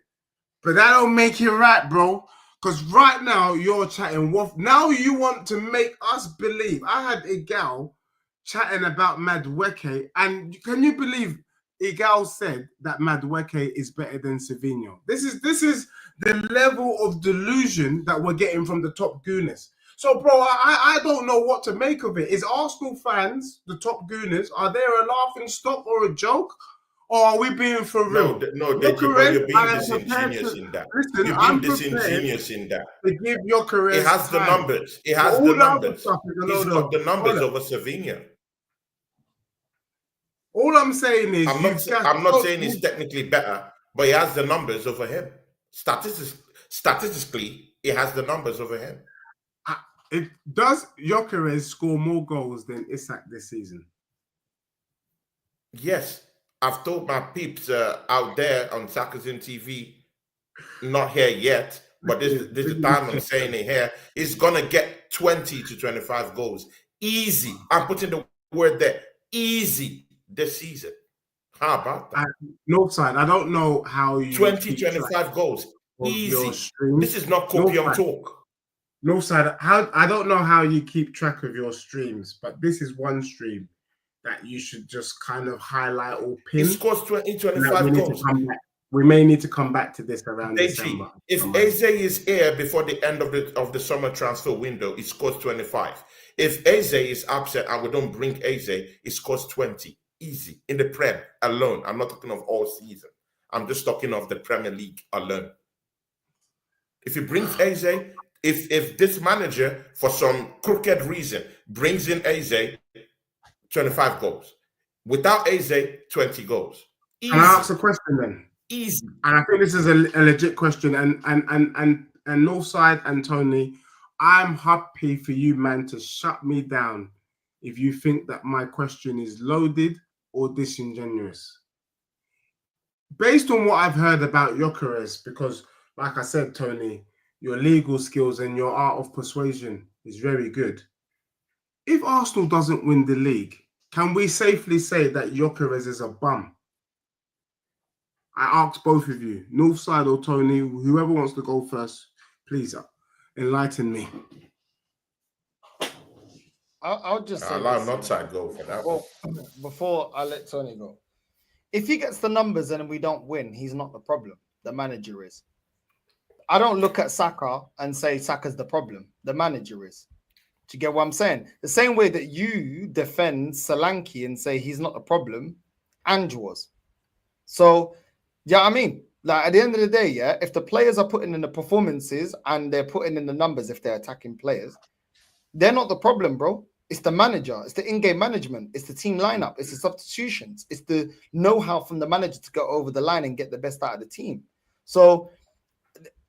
But that don't make it right, bro. Because right now, you're chatting waffle. Now you want to make us believe. I had a gal chatting about Madueke, and can you believe Igal said that Madueke is better than Savinho? This is the level of delusion that we're getting from the top gooners. So, bro, I don't know what to make of it. Is Arsenal fans, the top gooners, are they a laughing stock or a joke? Or are we being for real? No, you're being disingenuous in that. Listen, you're being disingenuous in that. To give your career. It has the numbers. It has the numbers. He's got the numbers over Savinho. All I'm saying is, I'm not saying he's technically better, but he has the numbers over him. Statistically, he has the numbers over him. Does Gyökeres score more goals than Isak this season? Yes. I've told my peeps out there on Sakazin TV, not here yet, but this is the time I'm saying it here, he's going to get 20 to 25 goals. Easy. I'm putting the word there. Easy this season. How about that? Northside, I don't know how you... 25 goals. of your Easy. stream. This is not copium talk. Northside, I don't know how you keep track of your streams, but this is one stream that you should just kind of highlight or pin. He scores 25 goals. We may need to come back to this around December. If Eze is here before the end of the summer transfer window, he scores 25. If Eze is absent and we don't bring Eze, he scores 20. Easy. In the Prem alone. I'm not talking of all season. I'm just talking of the Premier League alone. If he brings Eze, if this manager, for some crooked reason, brings in Eze, 25 goals. Without Eze, 20 goals. Easy. Can I ask a question then? Easy. And I think this is a legit question. And Northside and Tony, I'm happy for you, man, to shut me down if you think that my question is loaded or disingenuous. Based on what I've heard about Gyökeres, because like I said, Tony, your legal skills and your art of persuasion is very good. If Arsenal doesn't win the league, can we safely say that Gyökeres is a bum? I ask both of you, Northside or Tony, whoever wants to go first, please enlighten me. I'll just say allow Northside go for that. Well, before I let Tony go, if he gets the numbers and we don't win, he's not the problem. The manager is. I don't look at Saka and say Saka's the problem. The manager is. Do you get what I'm saying? The same way that you defend Solanke and say he's not the problem, Ange was. So, yeah, I mean, like at the end of the day, yeah, if the players are putting in the performances and they're putting in the numbers if they're attacking players, they're not the problem, bro. It's the manager. It's the in-game management. It's the team lineup. It's the substitutions. It's the know-how from the manager to go over the line and get the best out of the team. So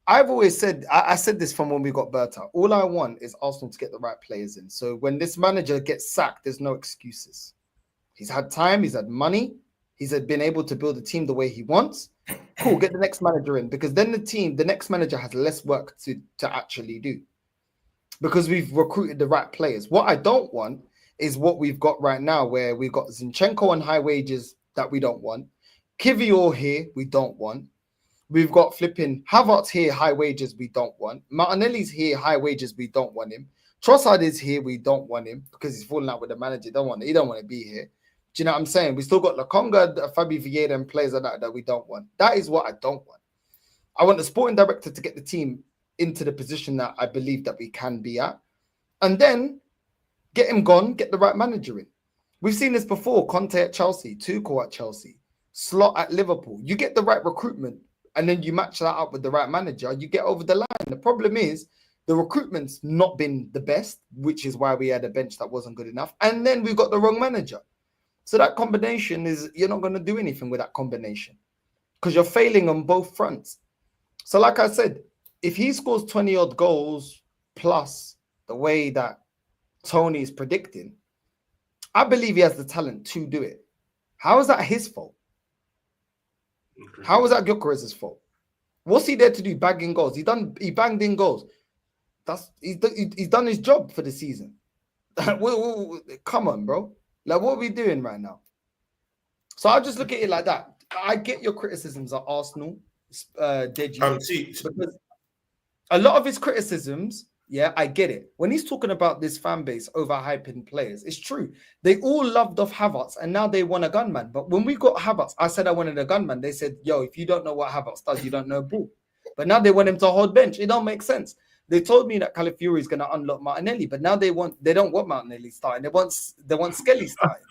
I've always said, I said this from when we got Berta. All I want is Arsenal to get the right players in. So when this manager gets sacked, there's no excuses. He's had time. He's had money. He's been able to build a team the way he wants. Cool, get the next manager in, because then the next manager has less work to actually do, because we've recruited the right players. What I don't want is what we've got right now, where we've got Zinchenko on high wages that we don't want. Kivior here, we don't want. We've got flipping Havertz here, high wages, we don't want. Martinelli's here, high wages, we don't want him. Trossard is here, we don't want him because he's falling out with the manager. He don't want to be here. Do you know what I'm saying? We still got Lokonga, Fabi Vieira, and players like that we don't want. That is what I don't want. I want the sporting director to get the team into the position that I believe that we can be at, and then get him gone, get the right manager in. We've seen this before. Conte at Chelsea, Tuchel at Chelsea, Slot at Liverpool. You get the right recruitment, and then you match that up with the right manager, you get over the line. The problem is the recruitment's not been the best, which is why we had a bench that wasn't good enough, and then we've got the wrong manager. So that combination is, you're not going to do anything with that combination because you're failing on both fronts. So like I said, if he scores 20 odd goals plus the way that Tony is predicting, I believe he has the talent to do it. How is that his fault? How is that Gyökeres' fault? What's he there to do? Bagging goals. He banged in goals. He's done his job for the season. Come on, bro. Like, what are we doing right now? So I'll just look at it like that. I get your criticisms at Arsenal, Deji, because a lot of his criticisms, yeah, I get it. When he's talking about this fan base overhyping players, it's true. They all loved off Havertz, and now they want a gunman. But when we got Havertz, I said I wanted a gunman. They said, yo, if you don't know what Havertz does, you don't know ball. But now they want him to hold bench. It don't make sense. They told me that Calafiori is going to unlock Martinelli, but now they don't want Martinelli starting. They want Skelly starting.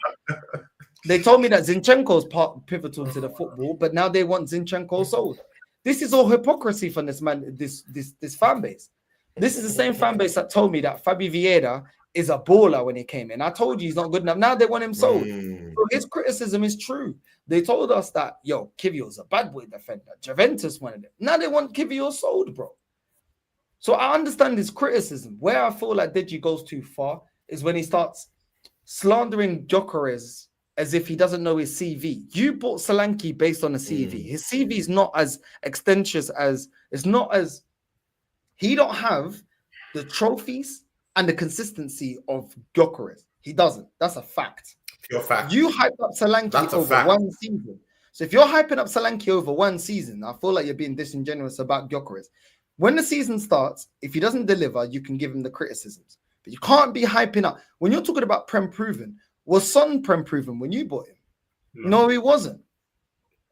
They told me that Zinchenko's pivotal to the football, but now they want Zinchenko sold. This is all hypocrisy from this man, this fan base. This is the same fan base that told me that Fabi Vieira is a baller when he came in. I told you he's not good enough. Now they want him sold. So his criticism is true. They told us that, yo, Kivior's a bad boy defender. Juventus wanted him. Now they want Kivior sold, bro. So I understand his criticism. Where I feel like Deji goes too far is when he starts slandering Gyökeres as if he doesn't know his CV. You bought Solanke based on a CV. His CV is not as extensive as, it's not as, he don't have the trophies and the consistency of Gyökeres. He doesn't. That's a fact. Pure fact. You hyped up Solanke over one season. So if you're hyping up Solanke over one season, I feel like you're being disingenuous about Gyökeres. When the season starts, if he doesn't deliver, you can give him the criticisms. But you can't be hyping up. When you're talking about Prem proven, was Son Prem proven when you bought him? No, he wasn't.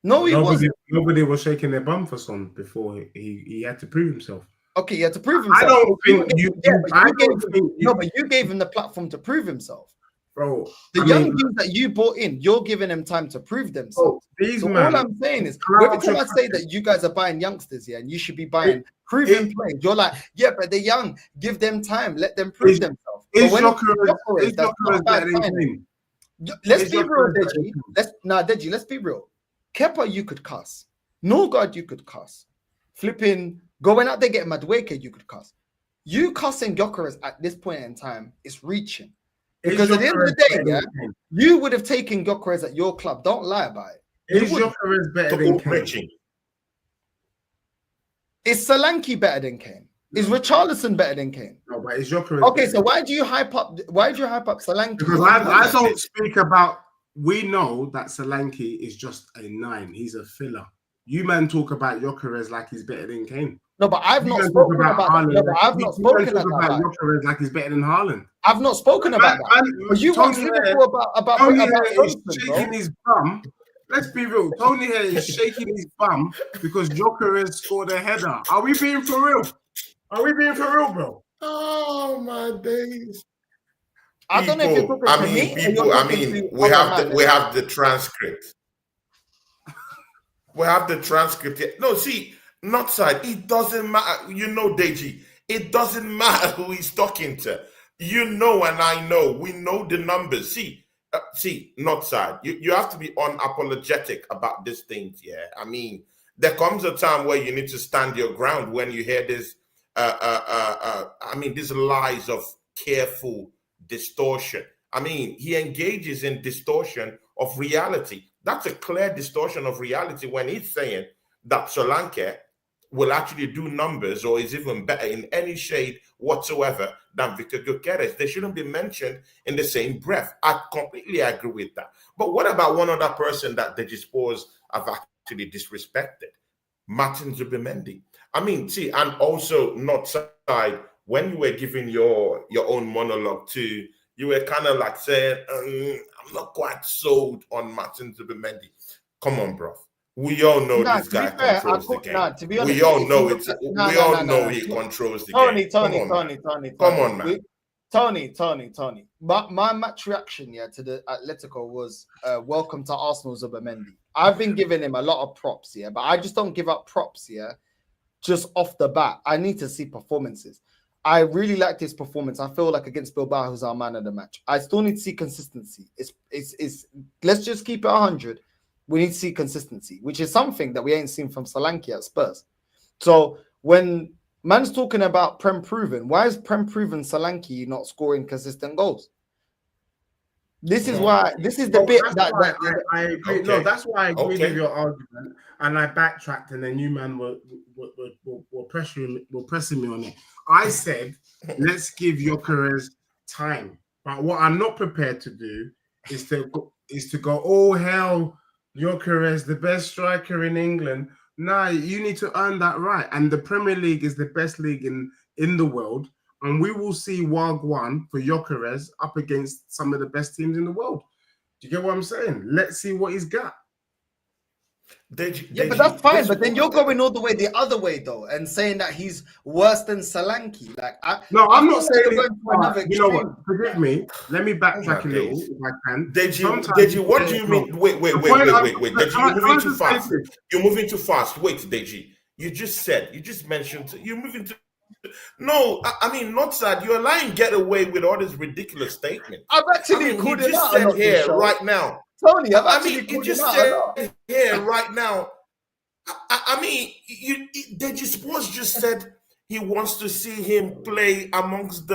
No, he wasn't. Nobody was shaking their bum for Son before he had to prove himself. Okay, he had to prove himself. I don't think but you gave him the platform to prove himself. Bro, the young dudes that you bought in, you're giving them time to prove themselves. All I'm saying is, every time I say that you guys are buying youngsters, and you should be buying proven players, you're like, yeah, but they're young. Give them time. Let them prove themselves. Let's be real, Deji. Let's be real. Kepa, you could cuss. Norgard, you could cuss. Flipping, going out there getting Madueke, you could cuss. You cussing Gyökeres at this point in time is reaching. Because at the end of the day, you would have taken Gyökeres at your club. Don't lie about it. Is Gyökeres better than Kane? Is Solanke better than Kane? Is Richarlison better than Kane? No, but is Gyökeres okay? So why do you hype up Solanke? Because I don't speak about. We know that Solanke is just a 9. He's a filler. You man talk about Gyökeres like he's better than Kane. No, but I've not spoken about Haaland. No, but I've not spoken about Gyökeres like he's better than Haaland. I've not spoken about that. But you want about Tony is shaking his bum. Let's be real. Tony here is shaking his bum because Gyökeres scored a header. Are we being for real? Are we being for real, bro? Oh my days. I don't know if you're talking to me. We have the transcript. We have the transcript. No, see, not side. It doesn't matter. You know, Deji. It doesn't matter who he's talking to. You know, and I know. We know the numbers. See, not side. You have to be unapologetic about these things. Yeah, I mean, there comes a time where you need to stand your ground when you hear this. These lies of careful distortion. I mean, he engages in distortion of reality. That's a clear distortion of reality when he's saying that Solanke will actually do numbers or is even better in any shade whatsoever than Victor Gyökeres. They shouldn't be mentioned in the same breath. I completely agree with that. But what about one other person that the Spurs have actually disrespected? Martin Zubimendi. I mean, see, and also not side, when you were giving your own monologue too, you were kind of like saying, I'm not quite sold on Martin Zubimendi. Come on, bro. We all know this guy controls the game. To be honest, we all know it. We all know he controls the game. Tony. Come on, man. Tony. My match reaction, to the Atletico was welcome to Arsenal Zubimendi. I've been giving him a lot of props, but I just don't give up props, just off the bat. I need to see performances. I really liked his performance. I feel like against Bilbao, who's our man of the match. I still need to see consistency. It's let's just keep it 100. We need to see consistency, which is something that we ain't seen from Solanke at Spurs. So when man's talking about Prem proven, why is Prem proven Solanke not scoring consistent goals? This is why. This is the bit that I agree. Okay. No, that's why I agree with your argument, and I backtracked, and then you man were pressing me on it. I said, let's give Gyökeres time, but what I'm not prepared to do is to go, oh hell, Gyökeres, the best striker in England. Nah, you need to earn that right, and the Premier League is the best league in the world. And we will see Wagwan for Gyökeres up against some of the best teams in the world. Do you get what I'm saying? Let's see what he's got. But that's fine. But then you're going all the way the other way, though, and saying that he's worse than Solanke. I'm not saying going to another extreme. You know what? Forgive me. Let me backtrack a little if I can. Deji, what do you mean? Wait. Deji, you're moving too fast. You're moving too fast. Wait, Deji. You just mentioned you're moving too. No, I mean, not sad. You're lying. Get away with all this ridiculous statement. I've actually he just said here right now. Tony, he just said here right now. Deji Sports just said he wants to see him play amongst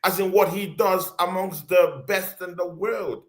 as in what he does amongst the best in the world.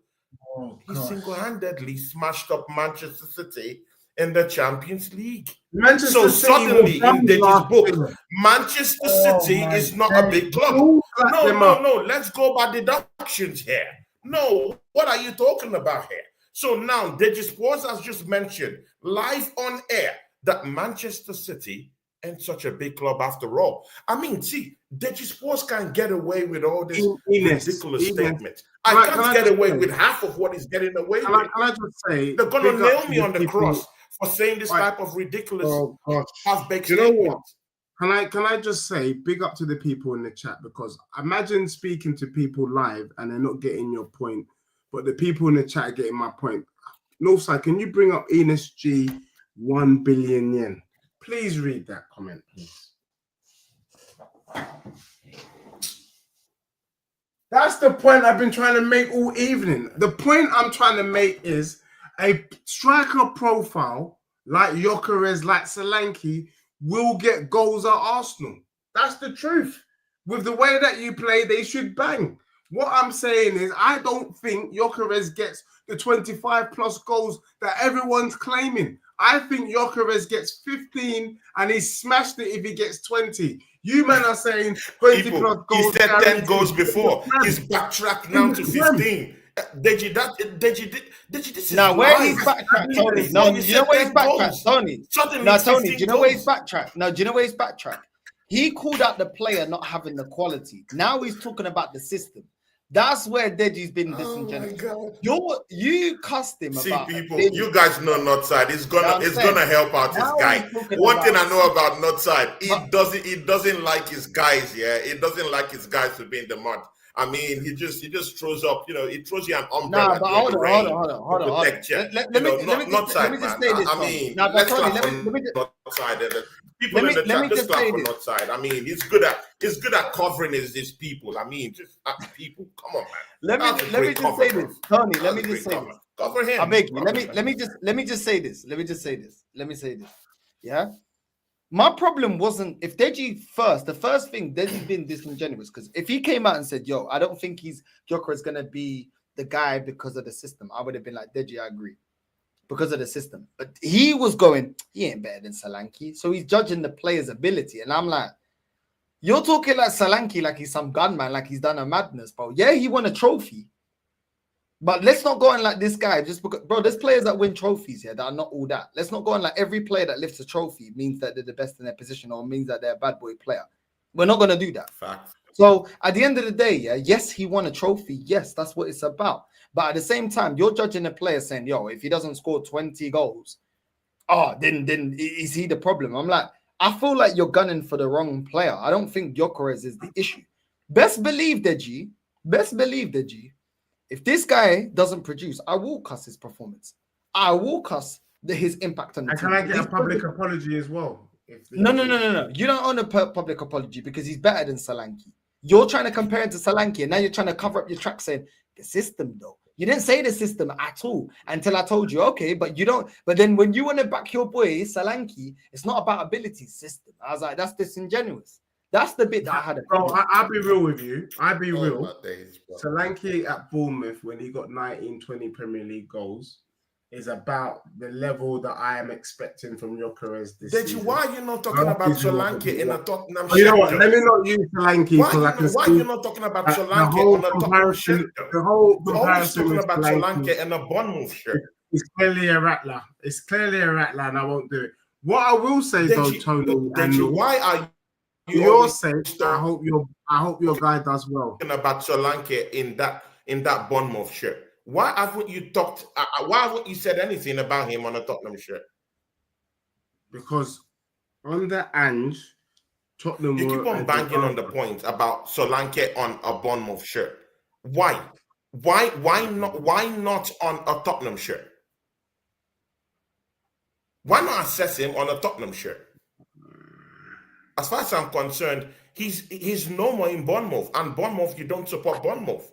He single-handedly smashed up Manchester City in the Champions League. So suddenly, in Deji's book, Manchester City is not a big club. No. Let's go by deductions here. No, what are you talking about here? So now, Deji Sports has just mentioned live on air that Manchester City ain't such a big club after all. I mean, see, Deji Sports can't get away with all this ridiculous statements. I can't get away with half of what he's getting away with. Can I just say, they're going to nail me on the cross for saying this type of ridiculous half-baked statements. Can I just say, big up to the people in the chat, because imagine speaking to people live and they're not getting your point, but the people in the chat are getting my point. Northside, can you bring up Enos G 1 billion yen? Please read that comment, please. That's the point I've been trying to make all evening. The point I'm trying to make is a striker profile like Gyökeres, like Solanke, will get goals at Arsenal. That's the truth. With the way that you play, they should bang. What I'm saying is, I don't think Gyökeres gets the 25 plus goals that everyone's claiming. I think Gyökeres gets 15 and he smashed it if he gets 20. You men are saying 20 People, plus goals. He said 10 goals before. He's backtracked now to 15. Deji, this is now where live. he's backtracked, Tony. No, you know where he's backtracked, Tony. Now, Tony, do you know where he's backtracked? Now, do you know where he's backtracked? He called out the player not having the quality. Now he's talking about the system. That's where Deji's been disingenuous. You cussed him. See, about people, you guys know Northside. It's gonna help out his guy. One thing I know about Northside, he doesn't like his guys. Yeah, he doesn't like his guys to be in the mud. I mean, he just throws up. You know, he throws you an umbrella. Nah, but hold on. Let me just say this. I mean, let's clap for Northside. People in the chat, just clap for Northside. I mean, he's good at covering his people. I mean, just people. Come on, man. Let me just say this, Tony. Let me just say this. Cover him. I beg you. Let me just say this. Let me say this. Yeah. My problem wasn't if Deji the first thing, Deji's been disingenuous, because if he came out and said, yo, I don't think Gyökeres gonna be the guy because of the system, I would have been like, Deji, I agree. Because of the system. But he was going, he ain't better than Solanke. So he's judging the player's ability. And I'm like, you're talking like Solanke like he's some gunman, like he's done a madness, bro. Yeah, he won a trophy. But let's not go on like this guy just because, bro, there's players that win trophies here that are not all that. Let's not go on like every player that lifts a trophy means that they're the best in their position or means that they're a bad boy player. We're not going to do that. Fact. So at the end of the day, yeah, yes, he won a trophy. Yes, that's what it's about. But at the same time, you're judging a player saying, yo, if he doesn't score 20 goals, then is he the problem? I'm like, I feel like you're gunning for the wrong player. I don't think Gyökeres is the issue. Best believe, Deji, if this guy doesn't produce, I will cuss his performance. I will cuss his impact on the team. Can I get a public apology as well? No. You don't own a public apology because he's better than Solanke. You're trying to compare it to Solanke, and now you're trying to cover up your track saying the system, though. You didn't say the system at all until I told you, okay, but you don't. But then when you want to back your boy, Solanke, it's not about ability, system. I was like, that's disingenuous. That's the bit that I had a problem. Bro, I'll be real with you. I'll be real. Solanke at Bournemouth, when he got 19, 20 Premier League goals, is about the level that I am expecting from Gyökeres this season. Why are you not talking about Solanke in a Tottenham shirt? You know what? Let me not use Solanke. Why are you not talking about Solanke on a Tottenham shirt? The whole comparison talking about Solanke in a Bournemouth shirt. It's clearly a rattler. And I won't do it. What I will say though, Tony, why are you? Your sake, I hope your guy does well. Talking about Solanke in that Bournemouth shirt. Why haven't you talked? Why haven't you said anything about him on a Tottenham shirt? Because under Ange, Tottenham. You keep on banging on the point about Solanke on a Bournemouth shirt. Why? Why not on a Tottenham shirt? Why not assess him on a Tottenham shirt? As far as I'm concerned, he's no more in Bournemouth, and Bournemouth, you don't support Bournemouth.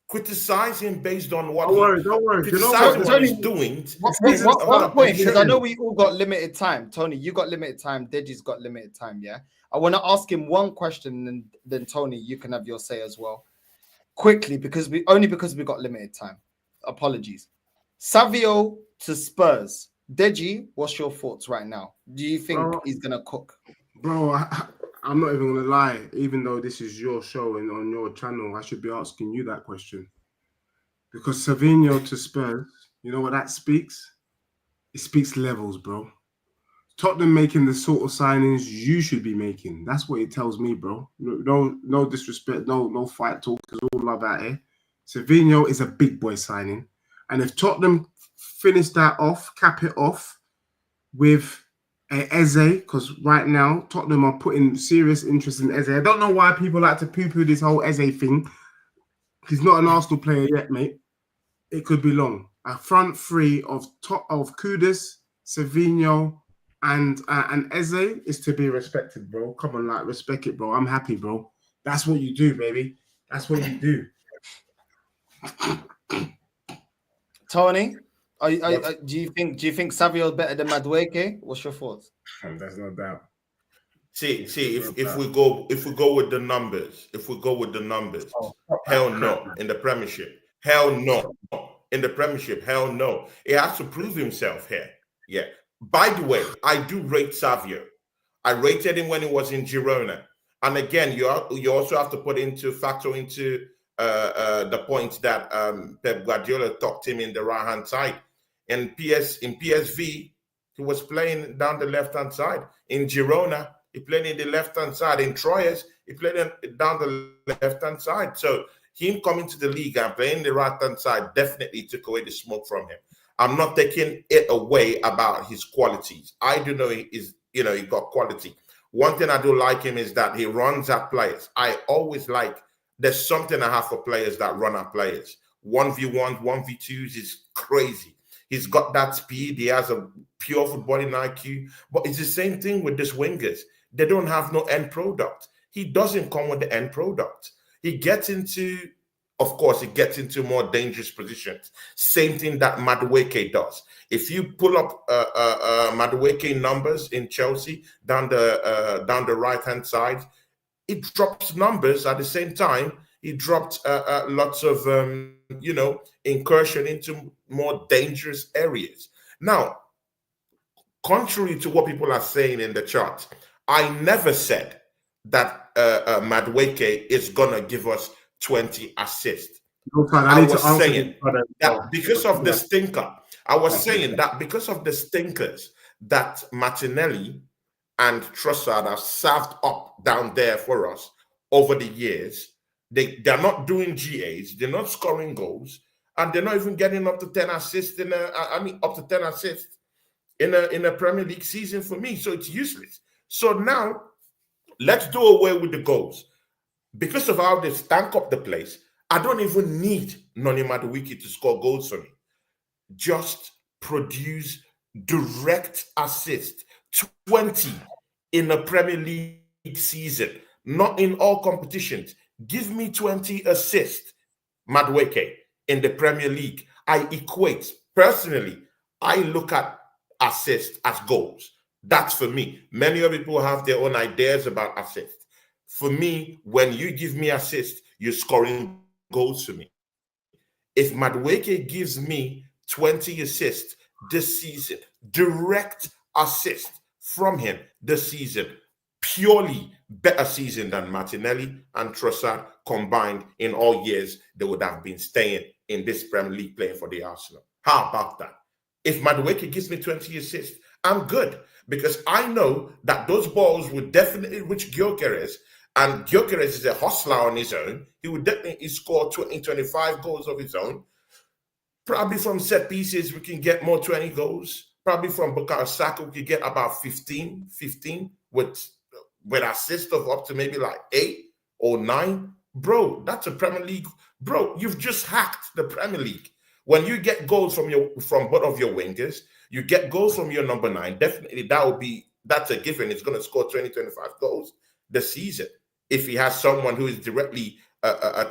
Criticize him based on what don't worry. Criticize what he's doing. One point, because I know we all got limited time. Tony, you got limited time. Deji's got limited time, yeah? I want to ask him one question, and then Tony, you can have your say as well. Quickly, because we got limited time. Apologies. Savinho to Spurs. Deji, what's your thoughts right now? Do you think he's going to cook? Bro, I'm not even going to lie. Even though this is your show and on your channel, I should be asking you that question. Because Savinho to Spurs, You know what that speaks? It speaks levels, bro. Tottenham making the sort of signings you should be making. That's what it tells me, bro. No disrespect, no fight talk, because all love out here. Savinho is a big boy signing. And if Tottenham finish that off, cap it off with Eze, because right now Tottenham are putting serious interest in Eze. I don't know why people like to poo-poo this whole Eze thing. He's not an Arsenal player yet, mate. It could be long. A front three of Kudus, Savinho, and Eze is to be respected, bro. Come on, like, respect it, bro. I'm happy, bro. That's what you do, baby. That's what you do. Tony, do you think Savio is better than Madueke? What's your thoughts? There's no doubt. See, if we go with the numbers, hell no in the Premiership. Hell no in the Premiership. Hell no. He has to prove himself here. Yeah. By the way, I do rate Savio. I rated him when he was in Girona. And again, you also have to factor into the point that Pep Guardiola tucked him in the right-hand side. In PSV, he was playing down the left-hand side. In Girona, he played in the left-hand side. In Troyes, he played down the left-hand side. So him coming to the league and playing the right-hand side definitely took away the smoke from him. I'm not taking it away about his qualities. I do know he got quality. One thing I do like him is that he runs at players. I always like, there's something I have for players that run at players. 1v1s, 1v2s is crazy. He's got that speed. He has a pure footballing IQ. But it's the same thing with these wingers. They don't have no end product. He doesn't come with the end product. He gets into more dangerous positions. Same thing that Madueke does. If you pull up Madueke numbers in Chelsea down the right-hand side, it drops numbers at the same time. He dropped lots of incursion into more dangerous areas. Now, contrary to what people are saying in the chat, I never said that Madueke is gonna give us 20 assists. I was saying that because of the stinker. I was saying that because of the stinkers that Martinelli and Trossard have served up down there for us over the years, they're not doing GAs, they're not scoring goals, and they're not even getting up to 10 assists in a Premier League season for me. So it's useless. So now let's do away with the goals. Because of how they stank up the place, I don't even need Noni Madueke to score goals for me. Just produce direct assist, 20 in a Premier League season, not in all competitions. Give me 20 assists, Madueke, in the Premier League. Personally, I look at assists as goals. That's for me. Many other people have their own ideas about assists. For me, when you give me assists, you're scoring goals for me. If Madueke gives me 20 assists this season, direct assist from him this season, purely better season than Martinelli and Trossard combined in all years, they would have been staying in this Premier League playing for the Arsenal. How about that? If Madueke gives me 20 assists, I'm good, because I know that those balls would definitely reach Gyökeres, and Gyökeres is a hustler on his own. He would definitely score 20, 25 goals of his own. Probably from set pieces, we can get more 20 goals. Probably from Bukayo Saka, we could get about 15 with assists of up to maybe like 8 or 9. Bro, that's a Premier League. Bro, you've just hacked the Premier League. When you get goals from both of your wingers, you get goals from your number 9, definitely that's a given. It's going to score 20, 25 goals this season if he has someone who is directly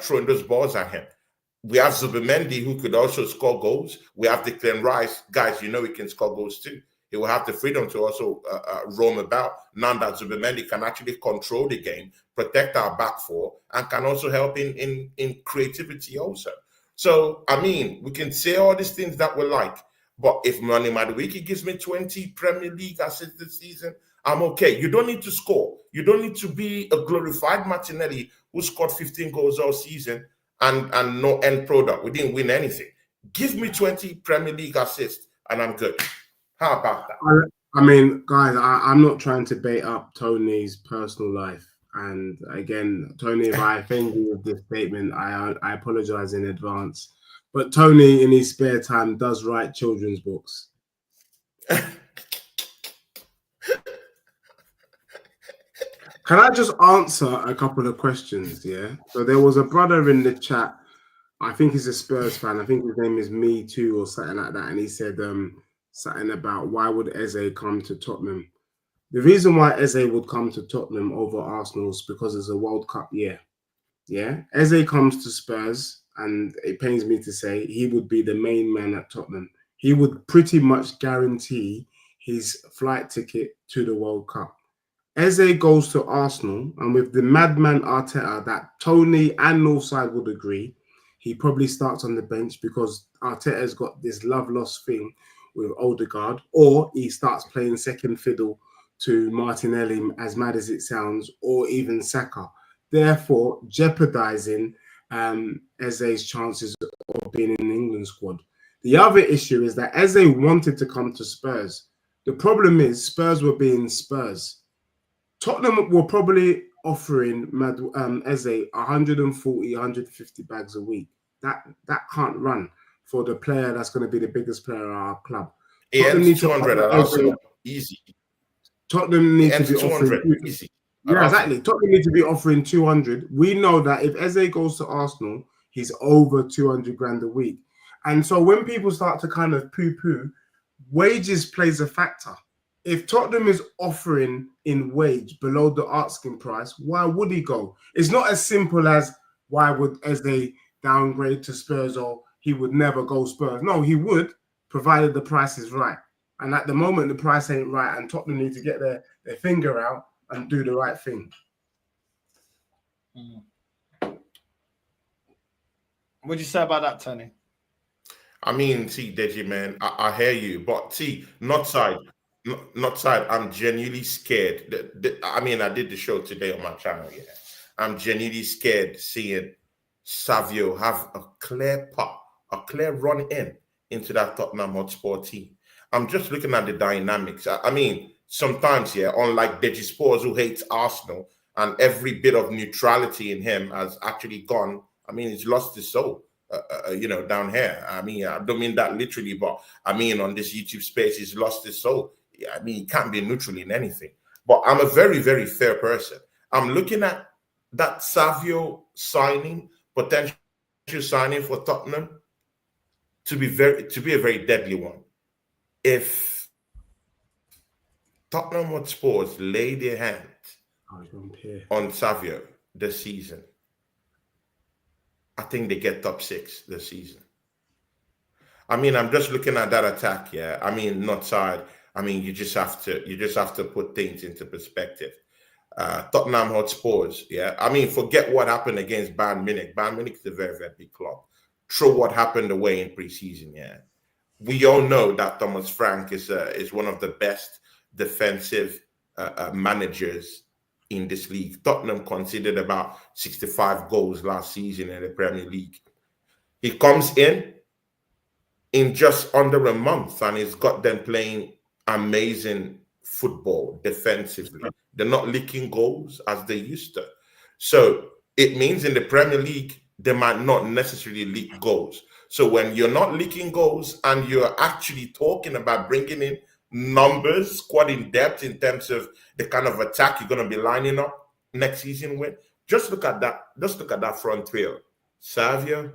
throwing those balls at him. We have Zubimendi, who could also score goals. We have Declan Rice. Guys, he can score goals too. He will have the freedom to also roam about. Now that Zubimendi can actually control the game, protect our back four, and can also help in creativity also. So, I mean, we can say all these things that we like, but if Noni Madueke gives me 20 Premier League assists this season, I'm okay. You don't need to score. You don't need to be a glorified Martinelli who scored 15 goals all season and no end product. We didn't win anything. Give me 20 Premier League assists and I'm good. How about that? I mean, guys, I'm not trying to bait up Tony's personal life. And again, Tony, if I offend you with this statement, I apologize in advance. But Tony, in his spare time, does write children's books. Can I just answer a couple of questions? Yeah. So there was a brother in the chat. I think he's a Spurs fan. I think his name is Me Too or something like that. And he said something about why would Eze come to Tottenham? The reason why Eze would come to Tottenham over Arsenal is because it's a World Cup year. Yeah. Eze comes to Spurs, and it pains me to say he would be the main man at Tottenham. He would pretty much guarantee his flight ticket to the World Cup. Eze goes to Arsenal, and with the madman Arteta, that Tony and Northside would agree, he probably starts on the bench because Arteta's got this love-lost thing with Odegaard, or he starts playing second fiddle to Martinelli, as mad as it sounds, or even Saka, therefore jeopardizing Eze's chances of being in the England squad. The other issue is that Eze wanted to come to Spurs. The problem is Spurs were being Spurs. Tottenham were probably offering Eze 140, 150 bags a week. That can't run for the player that's going to be the biggest player at our club. Tottenham needs 200 at Arsenal, easy. Tottenham need to be 200 offering easy. Yeah, exactly. Tottenham need to be offering 200. We know that if Eze goes to Arsenal, he's over 200 grand a week. And so when people start to kind of poo-poo, wages plays a factor. If Tottenham is offering in wage below the asking price, why would he go? It's not as simple as why would Eze downgrade to Spurs or he would never go Spurs. No, he would, provided the price is right. And at the moment, the price ain't right, and Tottenham need to get their finger out and do the right thing. What do you say about that, Tony? I mean, see, Deji, man, I hear you, but see, not side. I'm genuinely scared. I mean, I did the show today on my channel. Yeah, I'm genuinely scared seeing Savinho have a clear run into that Tottenham Hotspur team. I'm just looking at the dynamics. I mean, sometimes, yeah, unlike Deji Spores, who hates Arsenal, and every bit of neutrality in him has actually gone. I mean, he's lost his soul. Down here. I mean, I don't mean that literally, but I mean, on this YouTube space, he's lost his soul. Yeah, I mean, he can't be neutral in anything. But I'm a very, very fair person. I'm looking at that Savinho potential signing for Tottenham to be a very deadly one. If Tottenham Hotspurs lay their hand on Savinho this season, I think they get top 6 this season. I mean, I'm just looking at that attack. Yeah, I mean, not side. I mean, you just have to put things into perspective. Tottenham Hotspurs. Yeah, I mean, forget what happened against Bayern Munich. Bayern Munich is a very, very big club. Throw what happened away in preseason. Yeah, we all know that Thomas Frank is one of the best defensive managers in this league. Tottenham conceded about 65 goals last season in the Premier League. He comes in just under a month and he's got them playing amazing football defensively. They're not leaking goals as they used to. So it means in the Premier League, they might not necessarily leak goals. So when you're not leaking goals and you're actually talking about bringing in numbers, squad in depth in terms of the kind of attack you're going to be lining up next season with, just look at that. Just look at that front field. Savinho,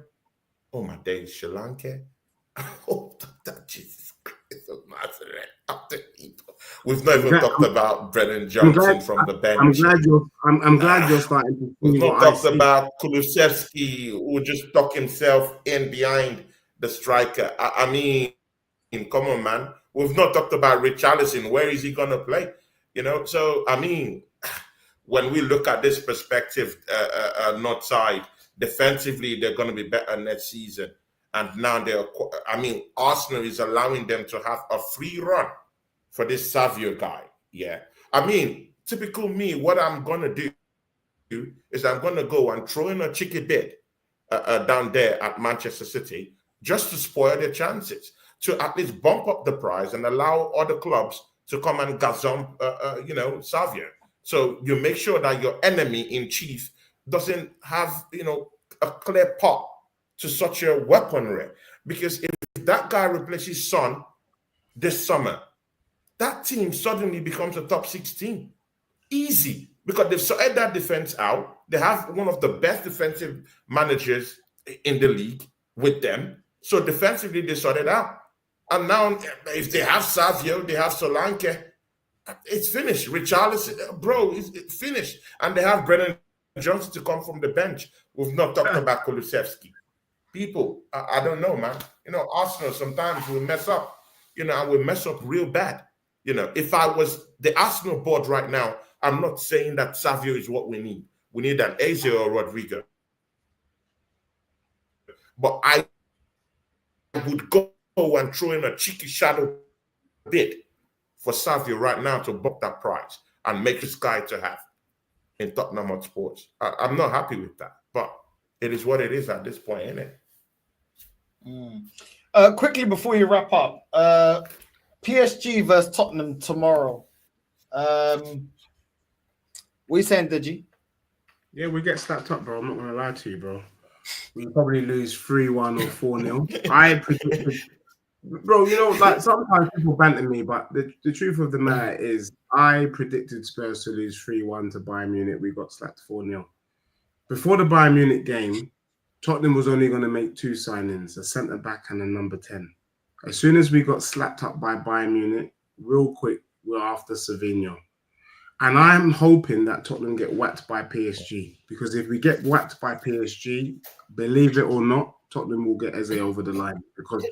oh my days, Sri Lanka. Oh, that Jesus Christ of Nazareth. We've not even talked about Brennan Johnson from the bench. I'm glad you're starting to see. We've not talked about Kulusevski, who just tucked himself in behind the striker. I mean, come on, man. We've not talked about Richarlison. Where is he going to play? You know, so, I mean, when we look at this perspective, not side, defensively, they're going to be better next season. And now Arsenal is allowing them to have a free run for this Savinho guy. Yeah. I mean, typical me, what I'm going to do is I'm going to go and throw in a chicken bid down there at Manchester City just to spoil their chances, to at least bump up the price and allow other clubs to come and gazump, Savinho. So you make sure that your enemy in chief doesn't have, a clear path to such a weaponry. Because if that guy replaces Son this summer, that team suddenly becomes a top 16. Easy. Because they've sorted that defense out. They have one of the best defensive managers in the league with them. So defensively, they sorted out. And now, if they have Savio, they have Solanke, it's finished. Richarlison, bro, it's finished. And they have Brennan Johnson to come from the bench. We've not talked about Kulusevski. People, I don't know, man. Arsenal, sometimes we mess up, and we mess up real bad. If I was the Arsenal board right now, I'm not saying that Savio is what we need. We need an Eze or Rodrigo. But I would go and throw in a cheeky shadow bid for Savio right now to bump that price and make this guy to have in Tottenham Hotspurs. I'm not happy with that, but it is what it is at this point, isn't it? Quickly before you wrap up, PSG versus Tottenham tomorrow. What are you saying, Deji? Yeah, we get slapped up, bro. I'm not going to lie to you, bro. We'll probably lose 3-1 or 4-0. I predicted... Bro, sometimes people banter me, but the truth of the matter is I predicted Spurs to lose 3-1 to Bayern Munich. We got slapped 4-0. Before the Bayern Munich game, Tottenham was only going to make 2 signings, a centre-back and a number 10. As soon as we got slapped up by Bayern Munich, real quick, we're after Savinho. And I'm hoping that Tottenham get whacked by PSG, because if we get whacked by PSG, believe it or not, Tottenham will get Eze over the line, because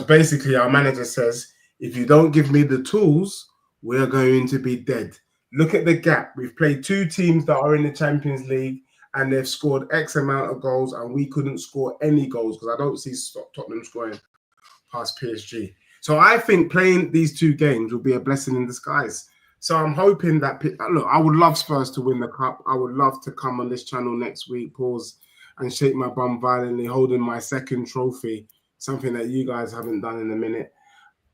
basically our manager says, if you don't give me the tools, we're going to be dead. Look at the gap. We've played 2 teams that are in the Champions League and they've scored X amount of goals and we couldn't score any goals because I don't see Tottenham scoring past PSG. So I think playing these 2 games will be a blessing in disguise. So I'm hoping that, look, I would love Spurs to win the cup. I would love to come on this channel next week, pause and shake my bum violently, holding my 2nd trophy, something that you guys haven't done in a minute.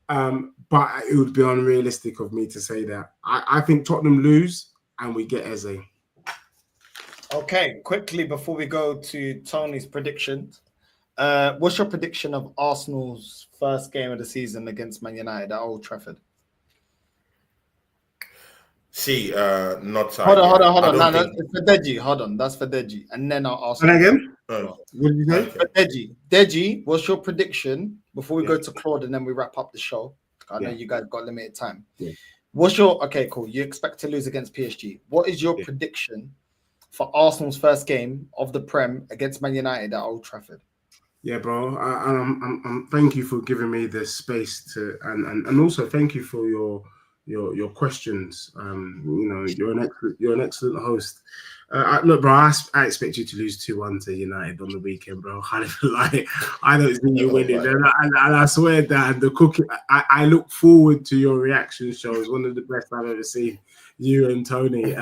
But it would be unrealistic of me to say that. I think Tottenham lose and we get Eze. Okay, quickly before we go to Tony's predictions, what's your prediction of Arsenal's first game of the season against Man United at Old Trafford? See, not hold on. No, that's for Deji. Hold on, that's for Deji, and then I'll ask. And again, what did you say? For Deji, what's your prediction before we go to Claude and then we wrap up the show? I know you guys got limited time. Yeah. What's your cool? You expect to lose against PSG. What is your prediction for Arsenal's first game of the Prem against Man United at Old Trafford? Yeah, bro. I'm thank you for giving me the space to, and also thank you for your questions. You're an excellent host. Look, bro, I expect you to lose 2-1 to United on the weekend, bro. I don't see you winning. And I swear that the cooking, I look forward to your reaction shows. One of the best I've ever seen, you and Tony.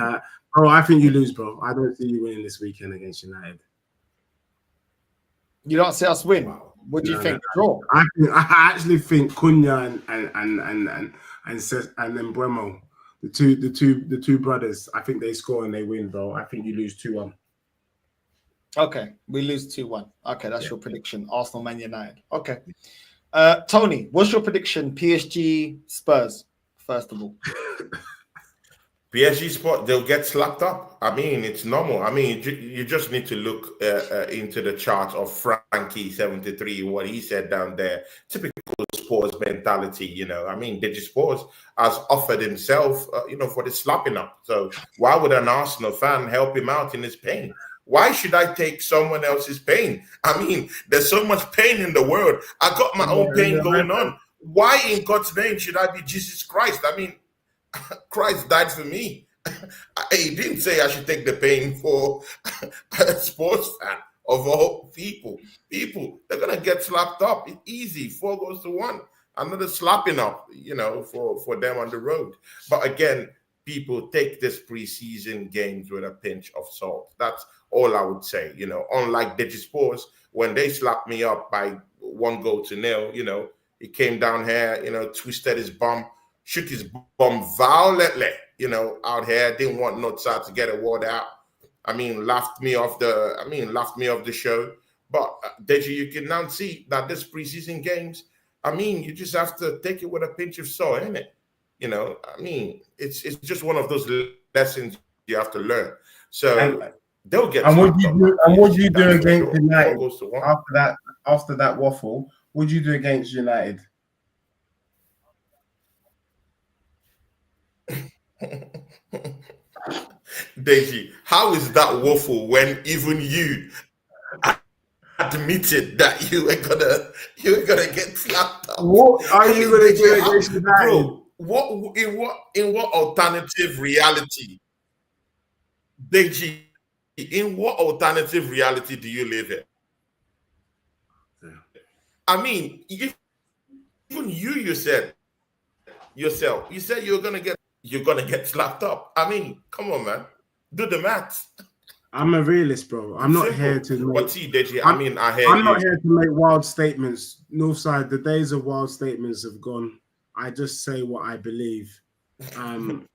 Bro, I think you lose, bro. I don't see you winning this weekend against United. You don't see us win? What do you think? Draw? I actually think Cunha and then Bremo, the two brothers, I think they score and they win, bro. I think you lose 2-1. Okay, we lose 2-1. Okay, that's your prediction. Arsenal, Man United. Okay. Tony, what's your prediction? PSG, Spurs, first of all. PSG sport, they'll get slapped up. I mean, it's normal. I mean, you just need to look into the chart of Frankie 73, what he said down there. Typical Spurs mentality, I mean, Digi Spurs has offered himself, for the slapping up. So why would an Arsenal fan help him out in his pain? Why should I take someone else's pain? I mean, there's so much pain in the world. I got my own pain going on. Why in God's name should I be Jesus Christ? I mean, Christ died for me. He didn't say I should take the pain for a sports fan of all people. They're going to get slapped up. It's easy. 4-1. Another slapping up, for them on the road. But again, people take this preseason games with a pinch of salt. That's all I would say. Unlike Digisports, when they slapped me up by 1-0, he came down here, twisted his bum, shook his bum violently, out here, didn't want Nutside to get a word out. Laughed me off the show. But Deji, you can now see that this preseason games, you just have to take it with a pinch of salt, innit? It's just one of those lessons you have to learn. So they'll get. And what do you do against United after that waffle? What do you do against United? Deji, how is that waffle when even you admitted that you were gonna get slapped up? What are you gonna do against United? Bro, in what alternative reality, Deji? In what alternative reality do you live in? Even you said yourself, you said you're gonna get slapped up. Come on, man, do the maths. I'm a realist, bro. I'm not here to make. But see, Deji, I'm not here to make wild statements. Northside, the days of wild statements have gone. I just say what I believe, and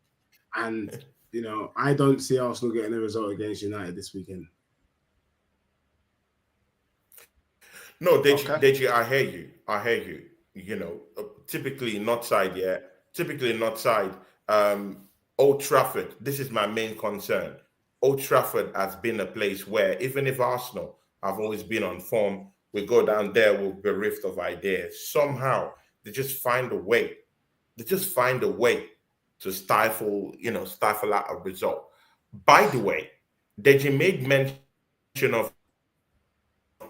I don't see Arsenal getting a result against United this weekend. No, Deji, I hear you. Typically not side, yeah. Typically not side. Old Trafford. This is my main concern. Old Trafford has been a place where even if Arsenal have always been on form, we go down there with bereft of ideas. Somehow they just find a way. They just find a way to stifle out a result. By the way, Deji made mention of